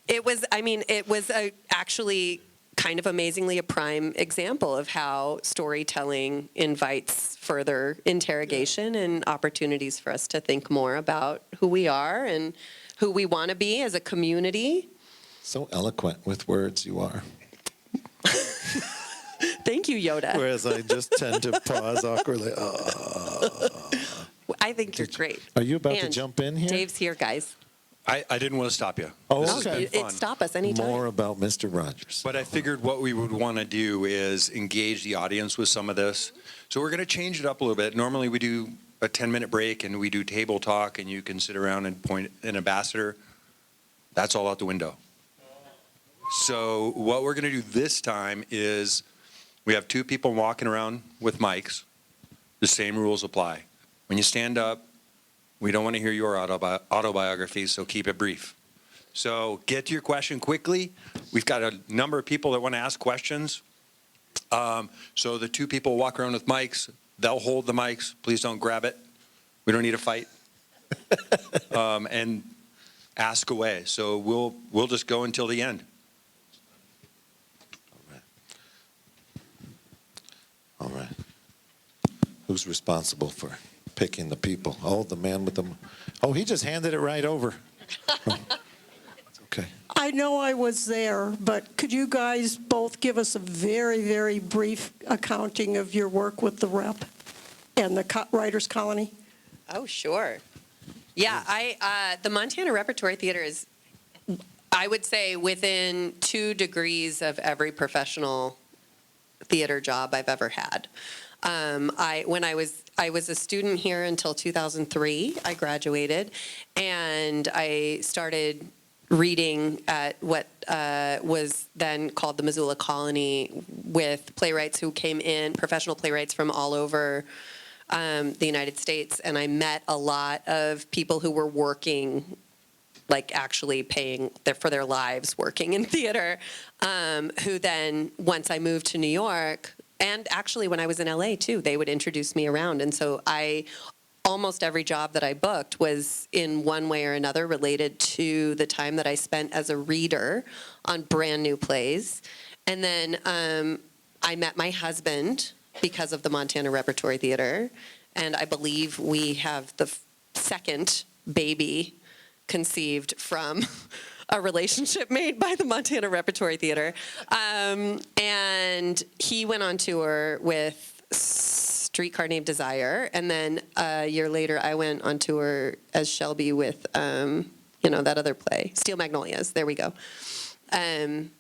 it was, I mean, it was actually kind of amazingly a prime example of how storytelling invites further interrogation and opportunities for us to think more about who we are and who we want to be as a community. So eloquent with words you are. Thank you, Yoda. Whereas I just tend to pause awkwardly. I think you're great. Are you about to And jump in here? Dave's here, guys. I didn't want to stop you. Oh, This has okay. been fun. Stop us anytime. More about Mr. Rogers. But I figured what we would want to do is engage the audience with some of this. So we're going to change it up a little bit. Normally we do a 10-minute break and we do table talk and you can sit around and point an ambassador. That's all out the window. So what we're going to do this time is we have two people walking around with mics. The same rules apply. When you stand up, we don't want to hear your autobiography, so keep it brief. So get to your question quickly. We've got a number of people that want to ask questions. So the two people walk around with mics. They'll hold the mics. Please don't grab it. We don't need a fight. And ask away. So we'll just go until the end. All right. Who's responsible for picking the people? Oh, the man with the... Oh, he just handed it right over. Oh, it's okay. I know I was there, but could you guys both give us a very, very brief accounting of your work with the rep and the Writers Colony? Oh, sure. Yeah, the Montana Repertory Theater is, I would say, within 2 degrees of every professional theater job I've ever had. When I was a student here until 2003. I graduated, and I started reading at what was then called the Missoula Colony with playwrights who came in, professional playwrights from all over the United States, and I met a lot of people who were working, like actually paying for their lives working in theater, who then, once I moved to New York, and actually when I was in LA too, they would introduce me around. And so almost every job that I booked was in one way or another related to the time that I spent as a reader on brand new plays. And then I met my husband because of the Montana Repertory Theater. And I believe we have the second baby conceived from a relationship made by the Montana Repertory Theater. And he went on tour with Streetcar Named Desire. And then a year later, I went on tour as Shelby with, that other play, Steel Magnolias. There we go. And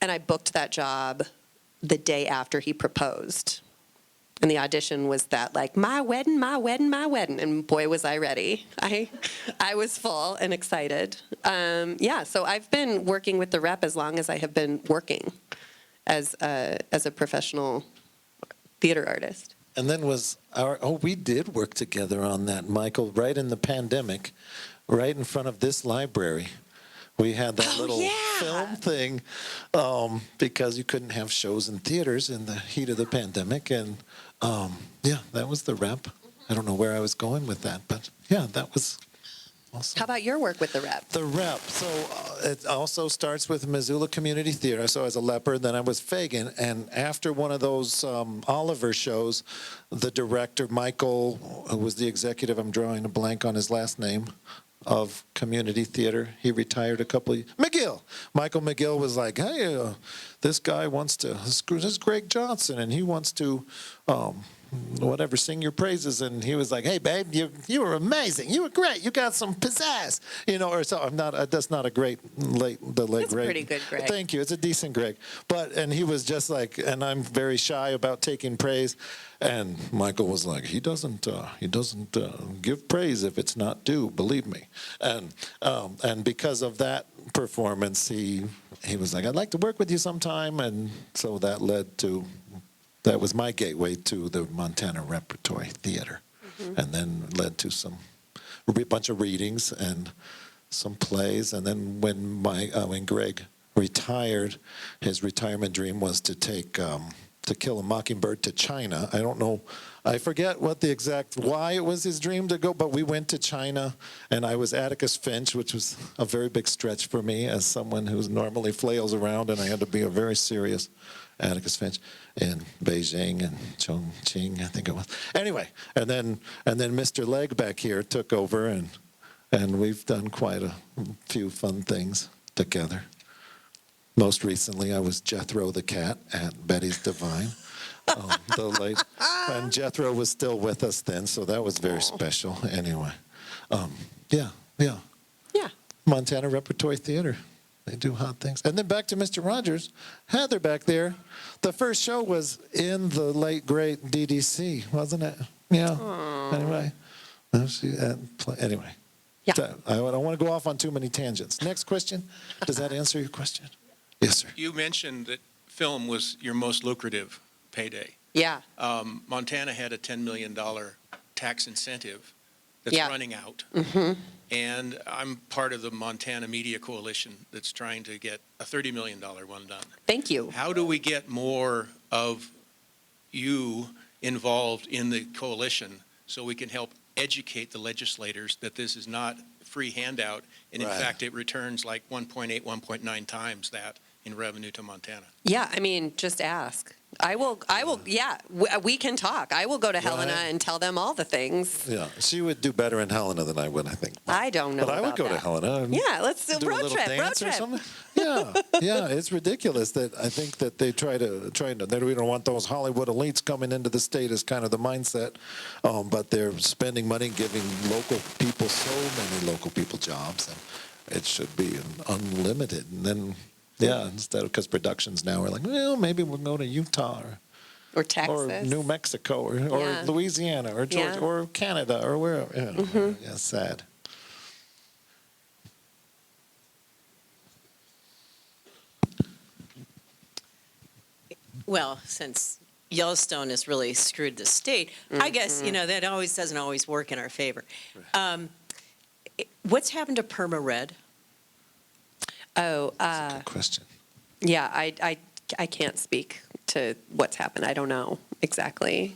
I booked that job the day after he proposed. And the audition was that, like, my wedding, my wedding, my wedding. And boy, was I ready. I was full and excited. So I've been working with the rep as long as I have been working as a professional theater artist. And then we did work together on that, Michael, right in the pandemic, right in front of this library. We had that little film thing because you couldn't have shows in theaters in the heat of the pandemic. And that was the rep. I don't know where I was going with that, but yeah, that was awesome. How about your work with the rep? The rep. So it also starts with Missoula Community Theater. So as a leopard, then I was Fagin. And after one of those Oliver shows, the director, Michael, who was the executive, I'm drawing a blank on his last name, of Community Theater. He retired a couple of McGill. Michael McGill was like, hey, this guy wants to, this is Greg Johnson, and he wants to, sing your praises. And he was like, hey, babe, you were amazing. You were great. You got some pizzazz. Or so. I'm not, that's not a great, late Greg. Pretty good, Greg. Thank you. It's a decent Greg. And he was just like, and I'm very shy about taking praise. And Michael was like, he doesn't give praise if it's not due, believe me. And because of that performance, he was like, I'd like to work with you sometime. And so that led to that was my gateway to the Montana Repertory Theater, and then led to a bunch of readings and some plays. And then when Greg retired, his retirement dream was to take To Kill a Mockingbird to China. I don't know, I forget what the exact why it was his dream to go, but we went to China, and I was Atticus Finch, which was a very big stretch for me as someone who normally flails around, and I had to be a very serious Atticus Finch in Beijing and Chongqing, I think it was. Anyway, and then Mr. Legg back here took over, and we've done quite a few fun things together. Most recently, I was Jethro the cat at Betty's Divine. And Jethro was still with us then, so that was very special. Anyway, yeah. Yeah. Montana Repertory Theater. They do hot things. And then back to Mr. Rogers. Heather back there. The first show was in the late, great DDC, wasn't it? Yeah. Aww. Anyway. Anyway. Yeah. I don't want to go off on too many tangents. Next question. Does that answer your question? Yes, sir. You mentioned that film was your most lucrative payday. Yeah. Montana had a $10 million tax incentive that's Yeah. running out. And I'm part of the Montana Media Coalition that's trying to get a $30 million one done. Thank you. How do we get more of you involved in the coalition so we can help educate the legislators that this is not a free handout, and in Right. fact it returns like 1.8, 1.9 times that in revenue to Montana? Yeah, I mean, just ask. I will, yeah, we can talk. I will go to Helena Right. and tell them all the things. Yeah, she would do better in Helena than I would, I think. I don't know But I would about go to that. Helena. And Yeah, let's do do a road little trip, dance road or trip. something. Yeah, it's ridiculous that I think that they try to that we don't want those Hollywood elites coming into the state is kind of the mindset, but they're spending money, giving local people so many local people jobs, and it should be unlimited. And then instead of because productions now are like, well, maybe we'll go to Utah Or Texas. or New Mexico or Yeah. Louisiana or Georgia Yeah. or Canada or wherever. Yeah, sad. Well, since Yellowstone has really screwed the state, I guess, that always doesn't always work in our favor. What's happened to Perma Red? Oh, Good question. yeah, I can't speak to what's happened. I don't know exactly.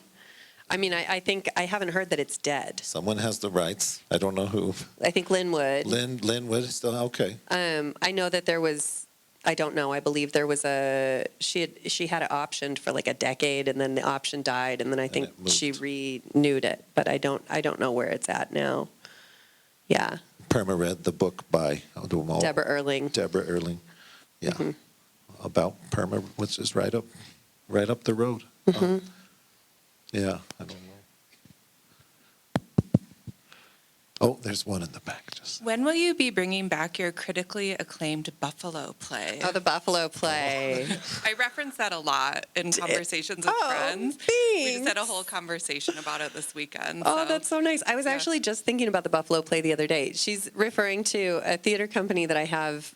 I mean, I think I haven't heard that it's dead. Someone has the rights. I don't know who. I think Lynn would. Lynn would still okay. I know that there was. I don't know. I believe there was she had it optioned for like a decade, and then the option died, and then I think it moved. she renewed it. But I don't know where it's at now. Yeah, Perma Red, the book by Deborah Erling. Deborah Erling. Yeah, about perma, which is right up the road. Yeah, I don't know. Oh, there's one in the back. Just When will you be bringing back your critically acclaimed Buffalo play? Oh, the Buffalo play. I reference that a lot in conversations with friends. We just had a whole conversation about it this weekend. Oh, that's so nice. I was actually just thinking about the Buffalo play the other day. She's referring to a theater company that I have,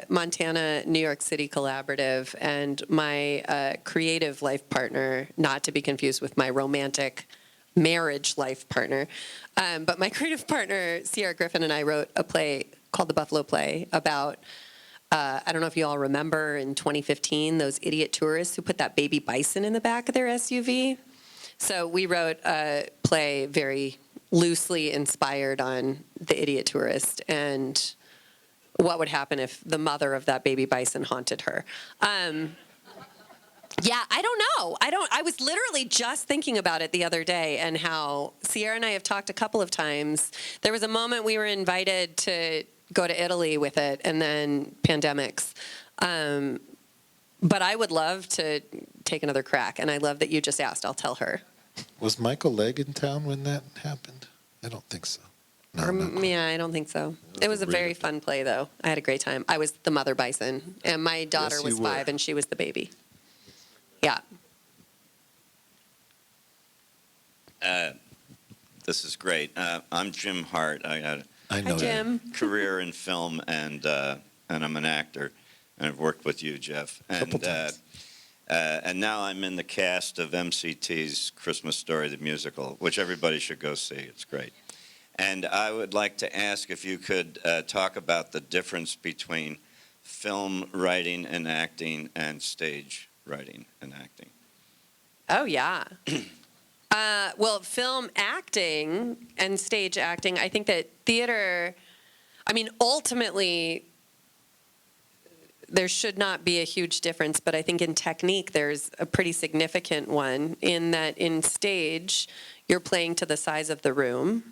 Montana, New York City Collaborative, and my creative life partner, not to be confused with my romantic marriage life partner. But my creative partner, Sierra Griffin, and I wrote a play called The Buffalo Play about, I don't know if you all remember in 2015, those idiot tourists who put that baby bison in the back of their SUV. So we wrote a play very loosely inspired on the idiot tourist and what would happen if the mother of that baby bison haunted her. Yeah, I don't know. I was literally just thinking about it the other day and how Sierra and I have talked a couple of times. There was a moment we were invited to go to Italy with it and then pandemics. But I would love to take another crack, and I love that you just asked. I'll tell her. was Michael Legg in town when that happened? I don't think so. No, not quite. Yeah, I don't think so. It was a very Really? fun play, though. I had a great time. I was the mother bison, and my daughter Yes, was you were. 5, and she was the baby. Yeah. This is great. I'm Jim Hart. I got I know Hi, Jim. a career in film, and I'm an actor, and I've worked with you, Jeff. Couple And times. And now I'm in the cast of MCT's Christmas Story, the musical, which everybody should go see. It's great. And I would like to ask if you could talk about the difference between film writing and acting and stage writing and acting. Oh, yeah. Well, film acting and stage acting, I think that theater, I mean, ultimately, there should not be a huge difference, but I think in technique, there's a pretty significant one in that in stage, you're playing to the size of the room,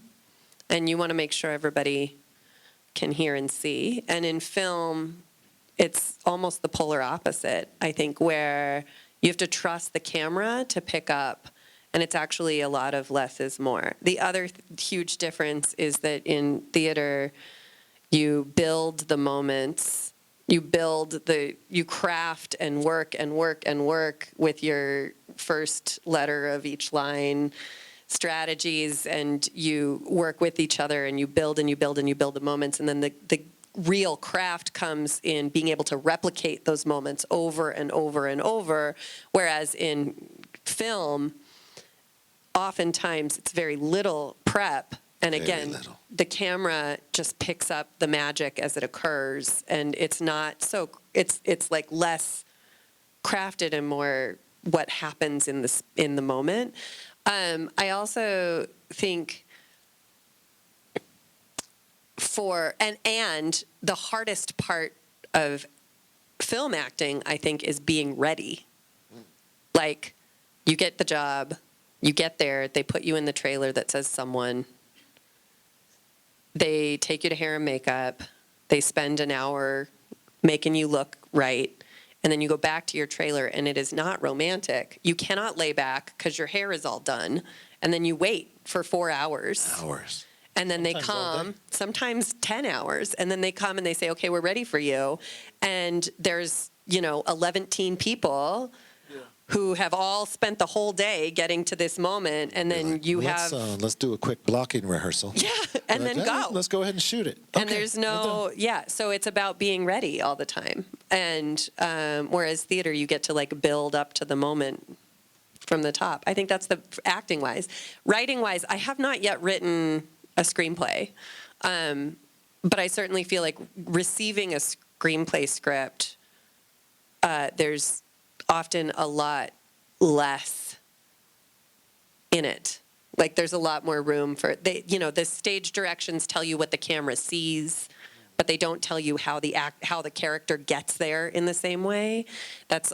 and you want to make sure everybody can hear and see. And in film, it's almost the polar opposite, I think, where you have to trust the camera to pick up, and it's actually a lot of less is more. The other huge difference is that in theater, you build the moments, you craft and work and work and work with your first letter of each line strategies, and you work with each other, and you build and you build and you build the moments, and then the real craft comes in being able to replicate those moments over and over and over, whereas in film, oftentimes it's very little prep, and again, the camera just picks up the magic as it occurs, and it's not so, it's like less crafted and more what happens in the moment. I also think and the hardest part of film acting, I think, is being ready. Like, you get the job, you get there, they put you in the trailer that says someone, they take you to hair and makeup, they spend an hour making you look right, and then you go back to your trailer and it is not romantic. You cannot lay back because your hair is all done, and then you wait for 4 hours. And then they come, sometimes 10 hours, and then they come and they say, okay, we're ready for you. And there's, 11 people who have all spent the whole day getting to this moment, and then let's do a quick blocking rehearsal. Yeah, and then go. Let's go ahead and shoot it. And there's so it's about being ready all the time. And whereas theater, you get to build up to the moment from the top. I think that's the acting-wise. Writing-wise, I have not yet written a screenplay, but I certainly feel like receiving a screenplay script, there's often a lot less in it. Like, there's a lot more room for the stage directions tell you what the camera sees, but they don't tell you how the character gets there in the same way.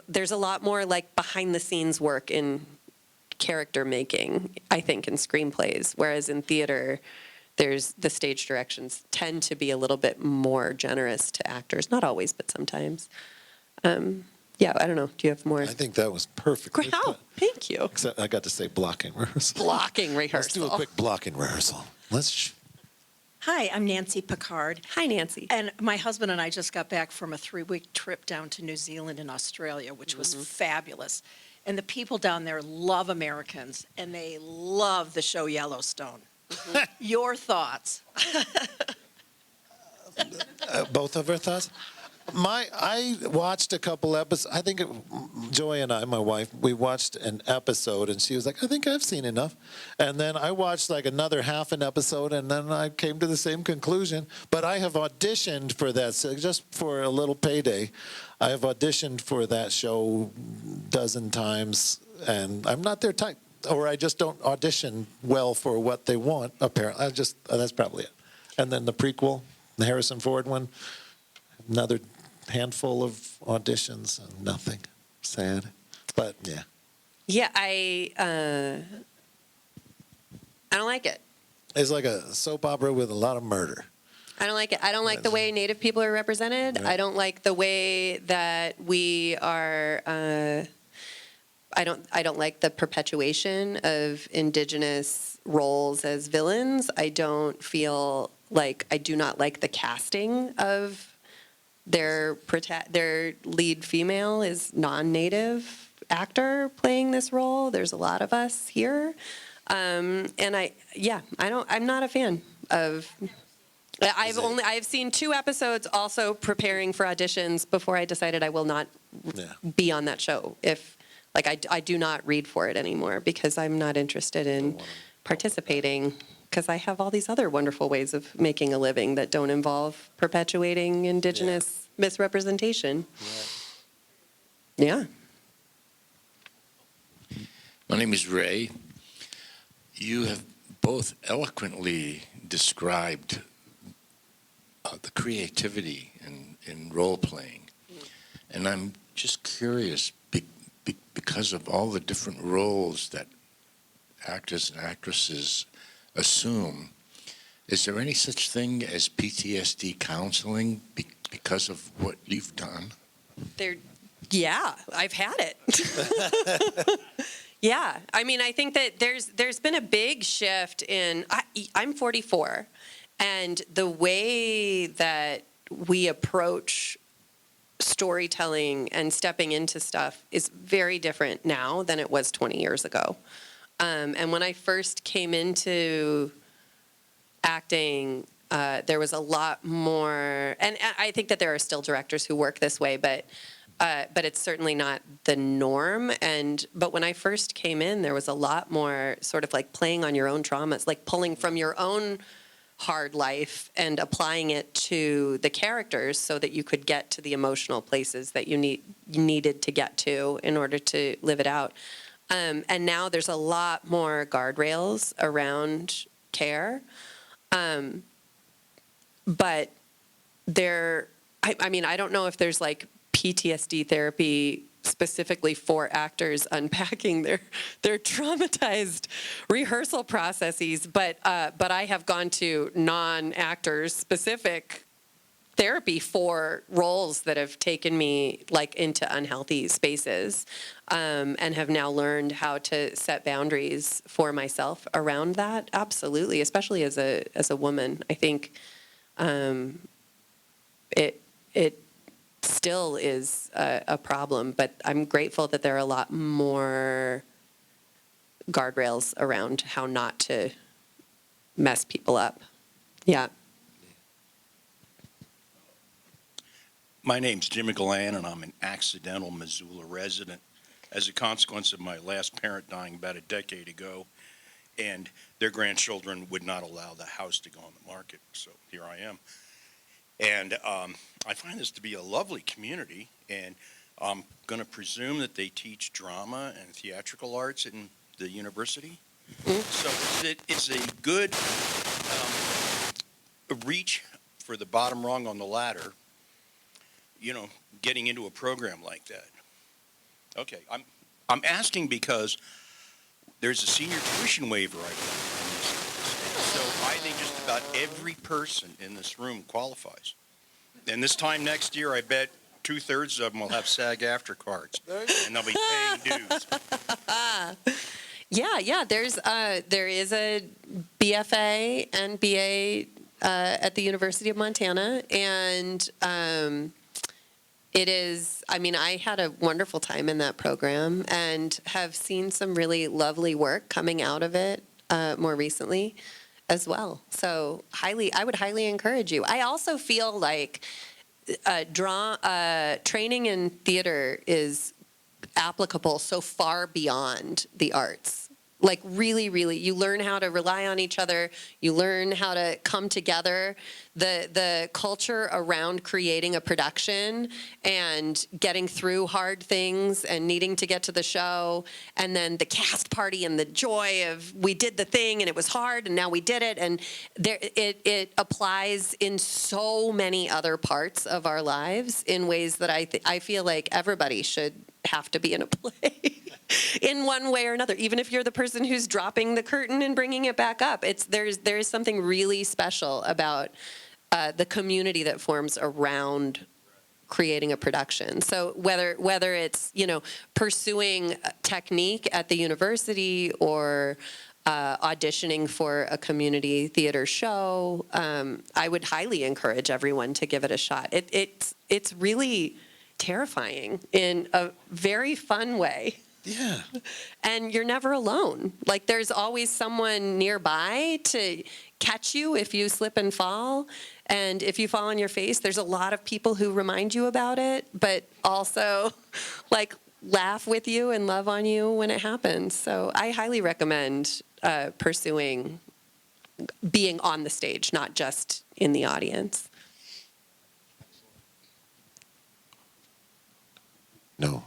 There's a lot more behind the scenes work in character making, I think, in screenplays, whereas in theater, the stage directions tend to be a little bit more generous to actors. Not always, but sometimes. Yeah, I don't know. Do you have more? I think that was perfect. Wow, thank you. Except I got to say blocking rehearsal. Blocking rehearsal. Let's do a quick blocking rehearsal. Hi, I'm Nancy Picard. Hi, Nancy. And my husband and I just got back from a 3-week trip down to New Zealand and Australia, which was fabulous. And the people down there love Americans, and they love the show Yellowstone. Your thoughts? Both of our thoughts? I watched a couple episodes. I think Joy and I, my wife, we watched an episode, and she was like, I think I've seen enough. And then I watched another half an episode, and then I came to the same conclusion. But I have auditioned for that, so just for a little payday. I have auditioned for that show a dozen times, and I'm not their type. Or I just don't audition well for what they want, apparently. That's probably it. And then the prequel, the Harrison Ford one, another handful of auditions and nothing. Sad. But, yeah. Yeah, I don't like it. It's like a soap opera with a lot of murder. I don't like it. I don't like the way Native people are represented. Right. I don't like the way that we are... I don't like the perpetuation of Indigenous roles as villains. I do not like the casting of their lead female is non-Native actor playing this role. There's a lot of us here, and I'm not a fan of I've seen 2 episodes, also preparing for auditions before I decided I will not be on that show. I do not read for it anymore because I'm not interested in participating, because I have all these other wonderful ways of making a living that don't involve perpetuating Indigenous misrepresentation. Yeah. My name is Ray. You have both eloquently described the creativity in role-playing. And I'm just curious, because of all the different roles that actors and actresses assume, is there any such thing as PTSD counseling because of what you've done? Yeah, I've had it. Yeah, I mean, I think that there's been a big shift in. I'm 44, and the way that we approach storytelling and stepping into stuff is very different now than it was 20 years ago. And when I first came into acting, there was a lot more, and I think that there are still directors who work this way, but it's certainly not the norm. But when I first came in, there was a lot more sort of like playing on your own traumas, like pulling from your own hard life and applying it to the characters so that you could get to the emotional places that you needed to get to in order to live it out. And now there's a lot more guardrails around care. But I mean, I don't know if there's like PTSD therapy specifically for actors unpacking their traumatized rehearsal processes, but I have gone to non-actors specific therapy for roles that have taken me like into unhealthy spaces, and have now learned how to set boundaries for myself around that. Absolutely, especially as a woman, I think it still is a problem, but I'm grateful that there are a lot more guardrails around how not to mess people up. Yeah. My name's Jimmy Galan, and I'm an accidental Missoula resident as a consequence of my last parent dying about a decade ago, and their grandchildren would not allow the house to go on the market, so here I am. And I find this to be a lovely community, and I'm going to presume that they teach drama and theatrical arts in the university. So it's a good reach for the bottom rung on the ladder, getting into a program like that. Okay, I'm asking because there's a senior tuition waiver I got in this state, so I think just about every person in this room qualifies. And this time next year, I bet 2/3 of them will have SAG-AFTRA cards, and they'll be paying dues. Yeah. There is a BFA and BA at the University of Montana, and it is. I mean, I had a wonderful time in that program, and have seen some really lovely work coming out of it more recently as well. So I would highly encourage you. I also feel like training in theater is applicable so far beyond the arts. Like really, really, you learn how to rely on each other. You learn how to come together. The culture around creating a production and getting through hard things and needing to get to the show, and then the cast party and the joy of we did the thing and it was hard and now we did it, and it applies in so many other parts of our lives in ways that I feel like everybody should have to be in a play in one way or another, even if you're the person who's dropping the curtain and bringing it back up. There is something really special about the community that forms around creating a production. So whether it's pursuing technique at the university or auditioning for a community theater show, I would highly encourage everyone to give it a shot. It's really terrifying in a very fun way. Yeah. And you're never alone. Like there's always someone nearby to catch you if you slip and fall. And if you fall on your face, there's a lot of people who remind you about it, but also like laugh with you and love on you when it happens. So I highly recommend pursuing being on the stage, not just in the audience. No.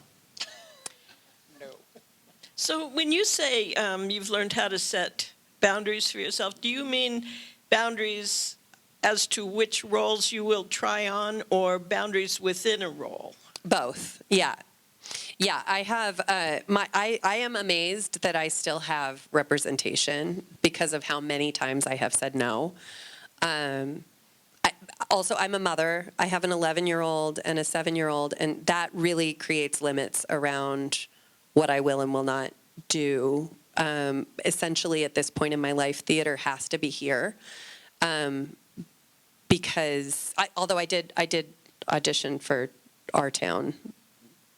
So when you say you've learned how to set boundaries for yourself, do you mean boundaries as to which roles you will try on, or boundaries within a role? Both, yeah. Yeah, I have, I am amazed that I still have representation because of how many times I have said no. Also, I'm a mother. I have an 11-year-old and a 7-year-old, and that really creates limits around what I will and will not do. Essentially, at this point in my life, theater has to be here. Because, although I did audition for our town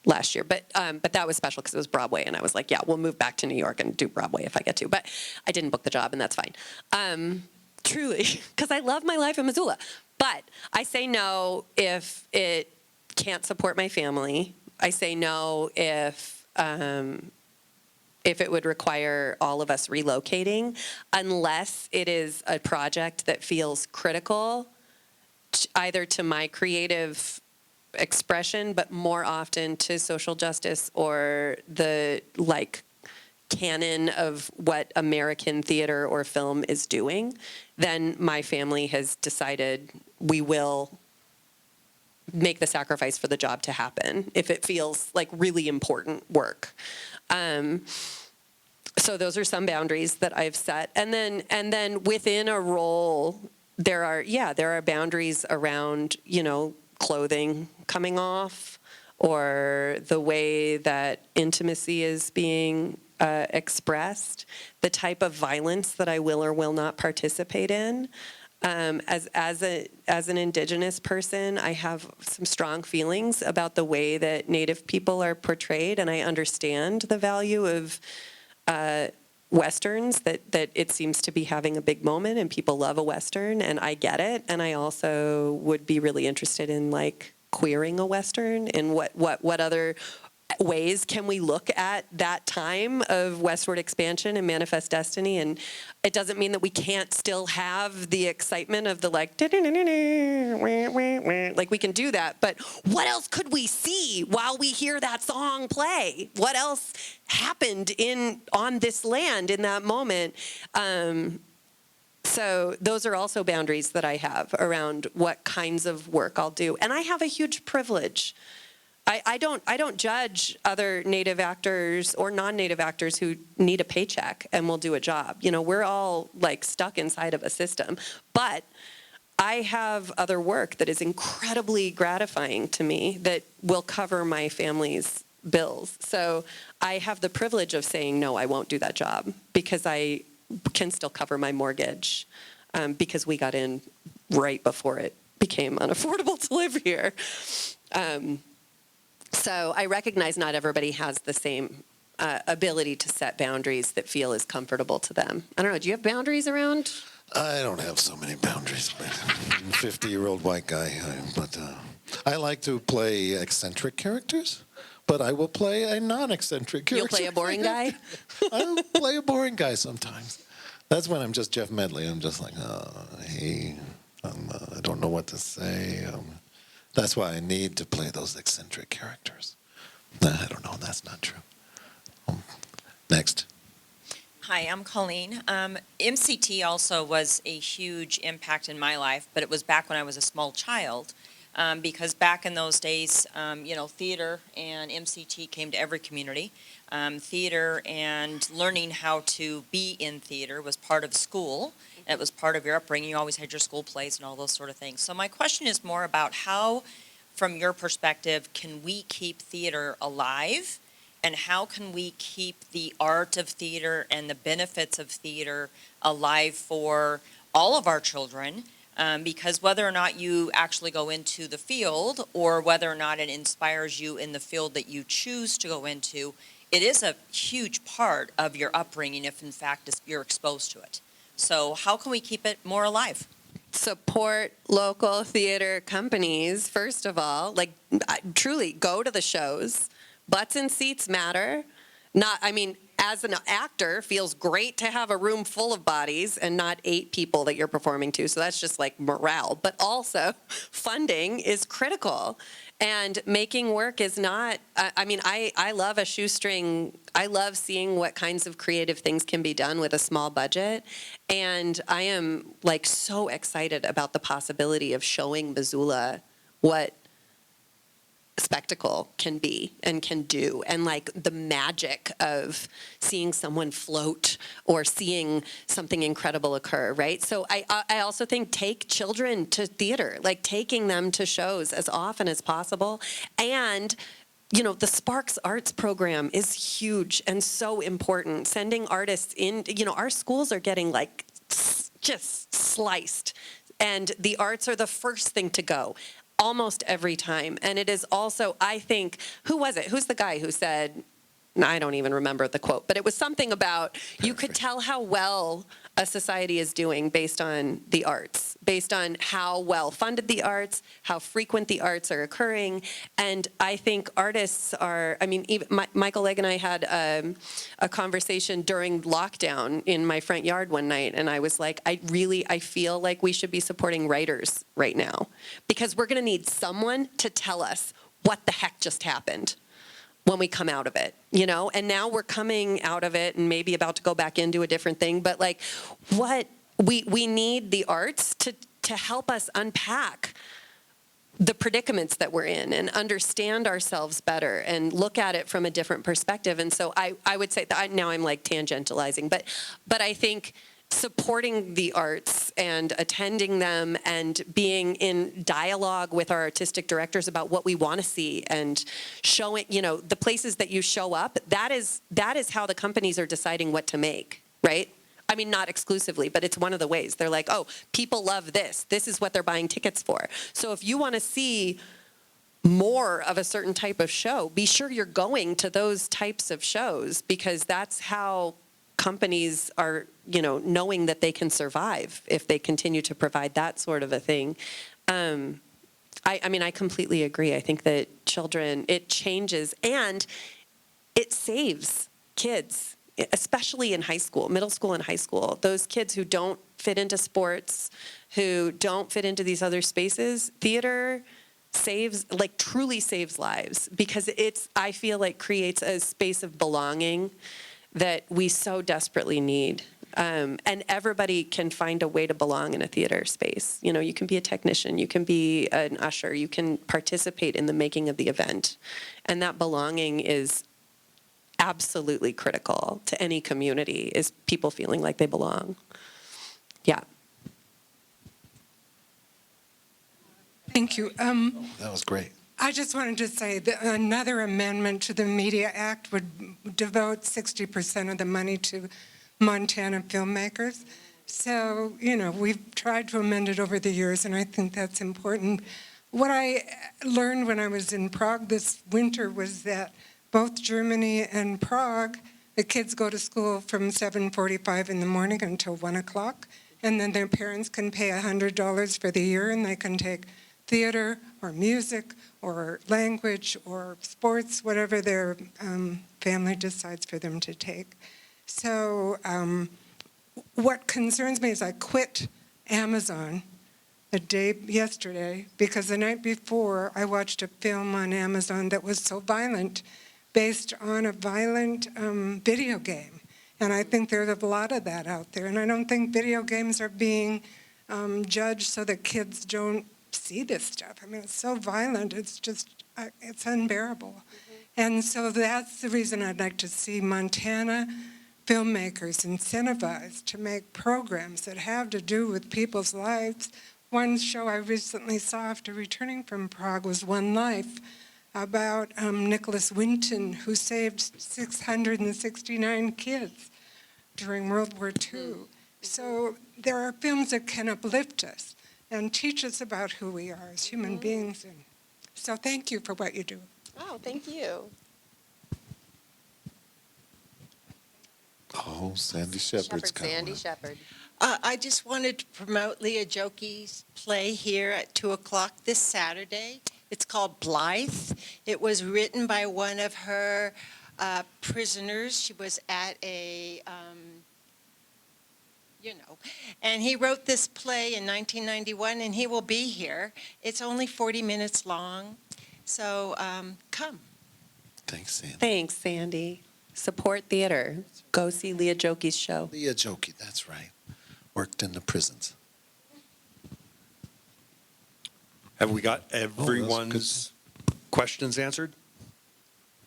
last year, but that was special because it was Broadway, and I was like, yeah, we'll move back to New York and do Broadway if I get to. But I didn't book the job, and that's fine. Truly, because I love my life in Missoula. But I say no if it can't support my family. I say no if it would require all of us relocating, unless it is a project that feels critical, either to my creative expression, but more often to social justice or the canon of what American theater or film is doing. Then my family has decided we will make the sacrifice for the job to happen if it feels like really important work. So those are some boundaries that I've set. And then within a role, there are boundaries around, clothing coming off, or the way that intimacy is being expressed, the type of violence that I will or will not participate in. As an Indigenous person, I have some strong feelings about the way that Native people are portrayed, and I understand the value of Westerns, that it seems to be having a big moment, and people love a Western, and I get it. And I also would be really interested in queering a Western, and what other ways can we look at that time of westward expansion and manifest destiny. And it doesn't mean that we can't still have the excitement of the we can do that, but what else could we see while we hear that song play? What else happened on this land in that moment? So those are also boundaries that I have around what kinds of work I'll do. And I have a huge privilege. I don't judge other Native actors or non-Native actors who need a paycheck and will do a job. We're all stuck inside of a system. But I have other work that is incredibly gratifying to me that will cover my family's bills. So I have the privilege of saying, no, I won't do that job, because I can still cover my mortgage, because we got in right before it became unaffordable to live here. So I recognize not everybody has the same ability to set boundaries that feel as comfortable to them. I don't know, do you have boundaries around? I don't have so many boundaries. I'm a 50-year-old white guy, but I like to play eccentric characters, but I will play a non-eccentric character. You'll play a boring guy? I'll play a boring guy sometimes. That's when I'm just Jeff Medley. I'm just like, hey, I don't know what to say. That's why I need to play those eccentric characters. I don't know. That's not true. Next. Hi, I'm Colleen. MCT also was a huge impact in my life, but it was back when I was a small child. Because back in those days, theater and MCT came to every community. Theater and learning how to be in theater was part of school. It was part of your upbringing. You always had your school plays and all those sort of things. So my question is more about how, from your perspective, can we keep theater alive? And how can we keep the art of theater and the benefits of theater alive for all of our children? Because whether or not you actually go into the field, or whether or not it inspires you in the field that you choose to go into, it is a huge part of your upbringing if in fact you're exposed to it. So how can we keep it more alive? Support local theater companies, first of all. Like, truly, go to the shows. Butts and seats matter. As an actor, feels great to have a room full of bodies and not 8 people that you're performing to. So that's just like morale. But also, funding is critical. And making work is not, I love a shoestring. I love seeing what kinds of creative things can be done with a small budget. And I am like so excited about the possibility of showing Missoula what spectacle can be and can do, and like the magic of seeing someone float or seeing something incredible occur, right? So I also think take children to theater, like taking them to shows as often as possible. And the Sparks Arts program is huge and so important. Sending artists in, our schools are getting like just sliced, and the arts are the first thing to go almost every time. And it is also, I think, who was it? Who's the guy who said, I don't even remember the quote, but it was something about you could tell how well a society is doing based on the arts, based on how well funded the arts, how frequent the arts are occurring. And I think artists are, even Michael Legg and I had a conversation during lockdown in my front yard one night, and I was like, I feel like we should be supporting writers right now, because we're going to need someone to tell us what the heck just happened when we come out of it, and now we're coming out of it and maybe about to go back into a different thing. But like, what we need the arts to help us unpack the predicaments that we're in and understand ourselves better and look at it from a different perspective. And so I would say that now I'm like tangentializing, but I think supporting the arts and attending them and being in dialogue with our artistic directors about what we want to see and showing, the places that you show up, that is how the companies are deciding what to make, right? Not exclusively, but it's one of the ways. They're like, oh, people love this. This is what they're buying tickets for. So if you want to see more of a certain type of show, be sure you're going to those types of shows, because that's how companies are, knowing that they can survive if they continue to provide that sort of a thing. I completely agree. I think that children, it changes and it saves kids, especially in high school, middle school and high school. Those kids who don't fit into sports, who don't fit into these other spaces, theater truly saves lives, because I feel like creates a space of belonging that we so desperately need. And everybody can find a way to belong in a theater space. You can be a technician, you can be an usher, you can participate in the making of the event. And that belonging is absolutely critical to any community, is people feeling like they belong. Yeah. Thank you. That was great. I just wanted to say that another amendment to the Media Act would devote 60% of the money to Montana filmmakers. So, we've tried to amend it over the years, and I think that's important. What I learned when I was in Prague this winter was that both Germany and Prague, the kids go to school from 7:45 in the morning until 1 o'clock, and then their parents can pay $100 for the year, and they can take theater or music or language or sports, whatever their family decides for them to take. So what concerns me is I quit Amazon yesterday because the night before I watched a film on Amazon that was so violent, based on a violent video game. And I think there's a lot of that out there. And I don't think video games are being judged so that kids don't see this stuff. It's so violent, it's just, it's unbearable. And so that's the reason I'd like to see Montana filmmakers incentivized to make programs that have to do with people's lives. One show I recently saw after returning from Prague was One Life, about Nicholas Winton, who saved 669 kids during World War II. So there are films that can uplift us and teach us about who we are as human beings. And so thank you for what you do. Oh, thank you. Oh, Sandy Shepard's Shepherd, got Sandy one. Shepherd. I just wanted to promote Leah Jokie's play here at 2 o'clock this Saturday. It's called Blythe. It was written by one of her prisoners. She was at and he wrote this play in 1991, and he will be here. It's only 40 minutes long, so come. Thanks, Sandy. Thanks, Sandy. Support theater. Go see Leah Jokie's show. Leah Jokie, that's right. Worked in the prisons. Have we got everyone's questions answered?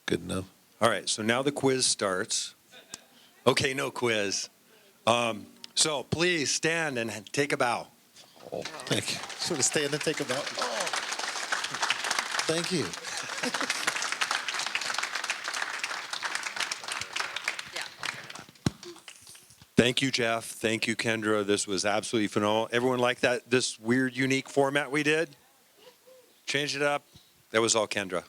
Good enough. All right, so now the quiz starts. Okay, no quiz. So please stand and take a bow. Oh, thank you. Sort of stand and take a bow. Oh. Thank you. Thank you, Jeff. Thank you, Kendra. This was absolutely phenomenal. Everyone like that, this weird, unique format we did? Changed it up? That was all Kendra.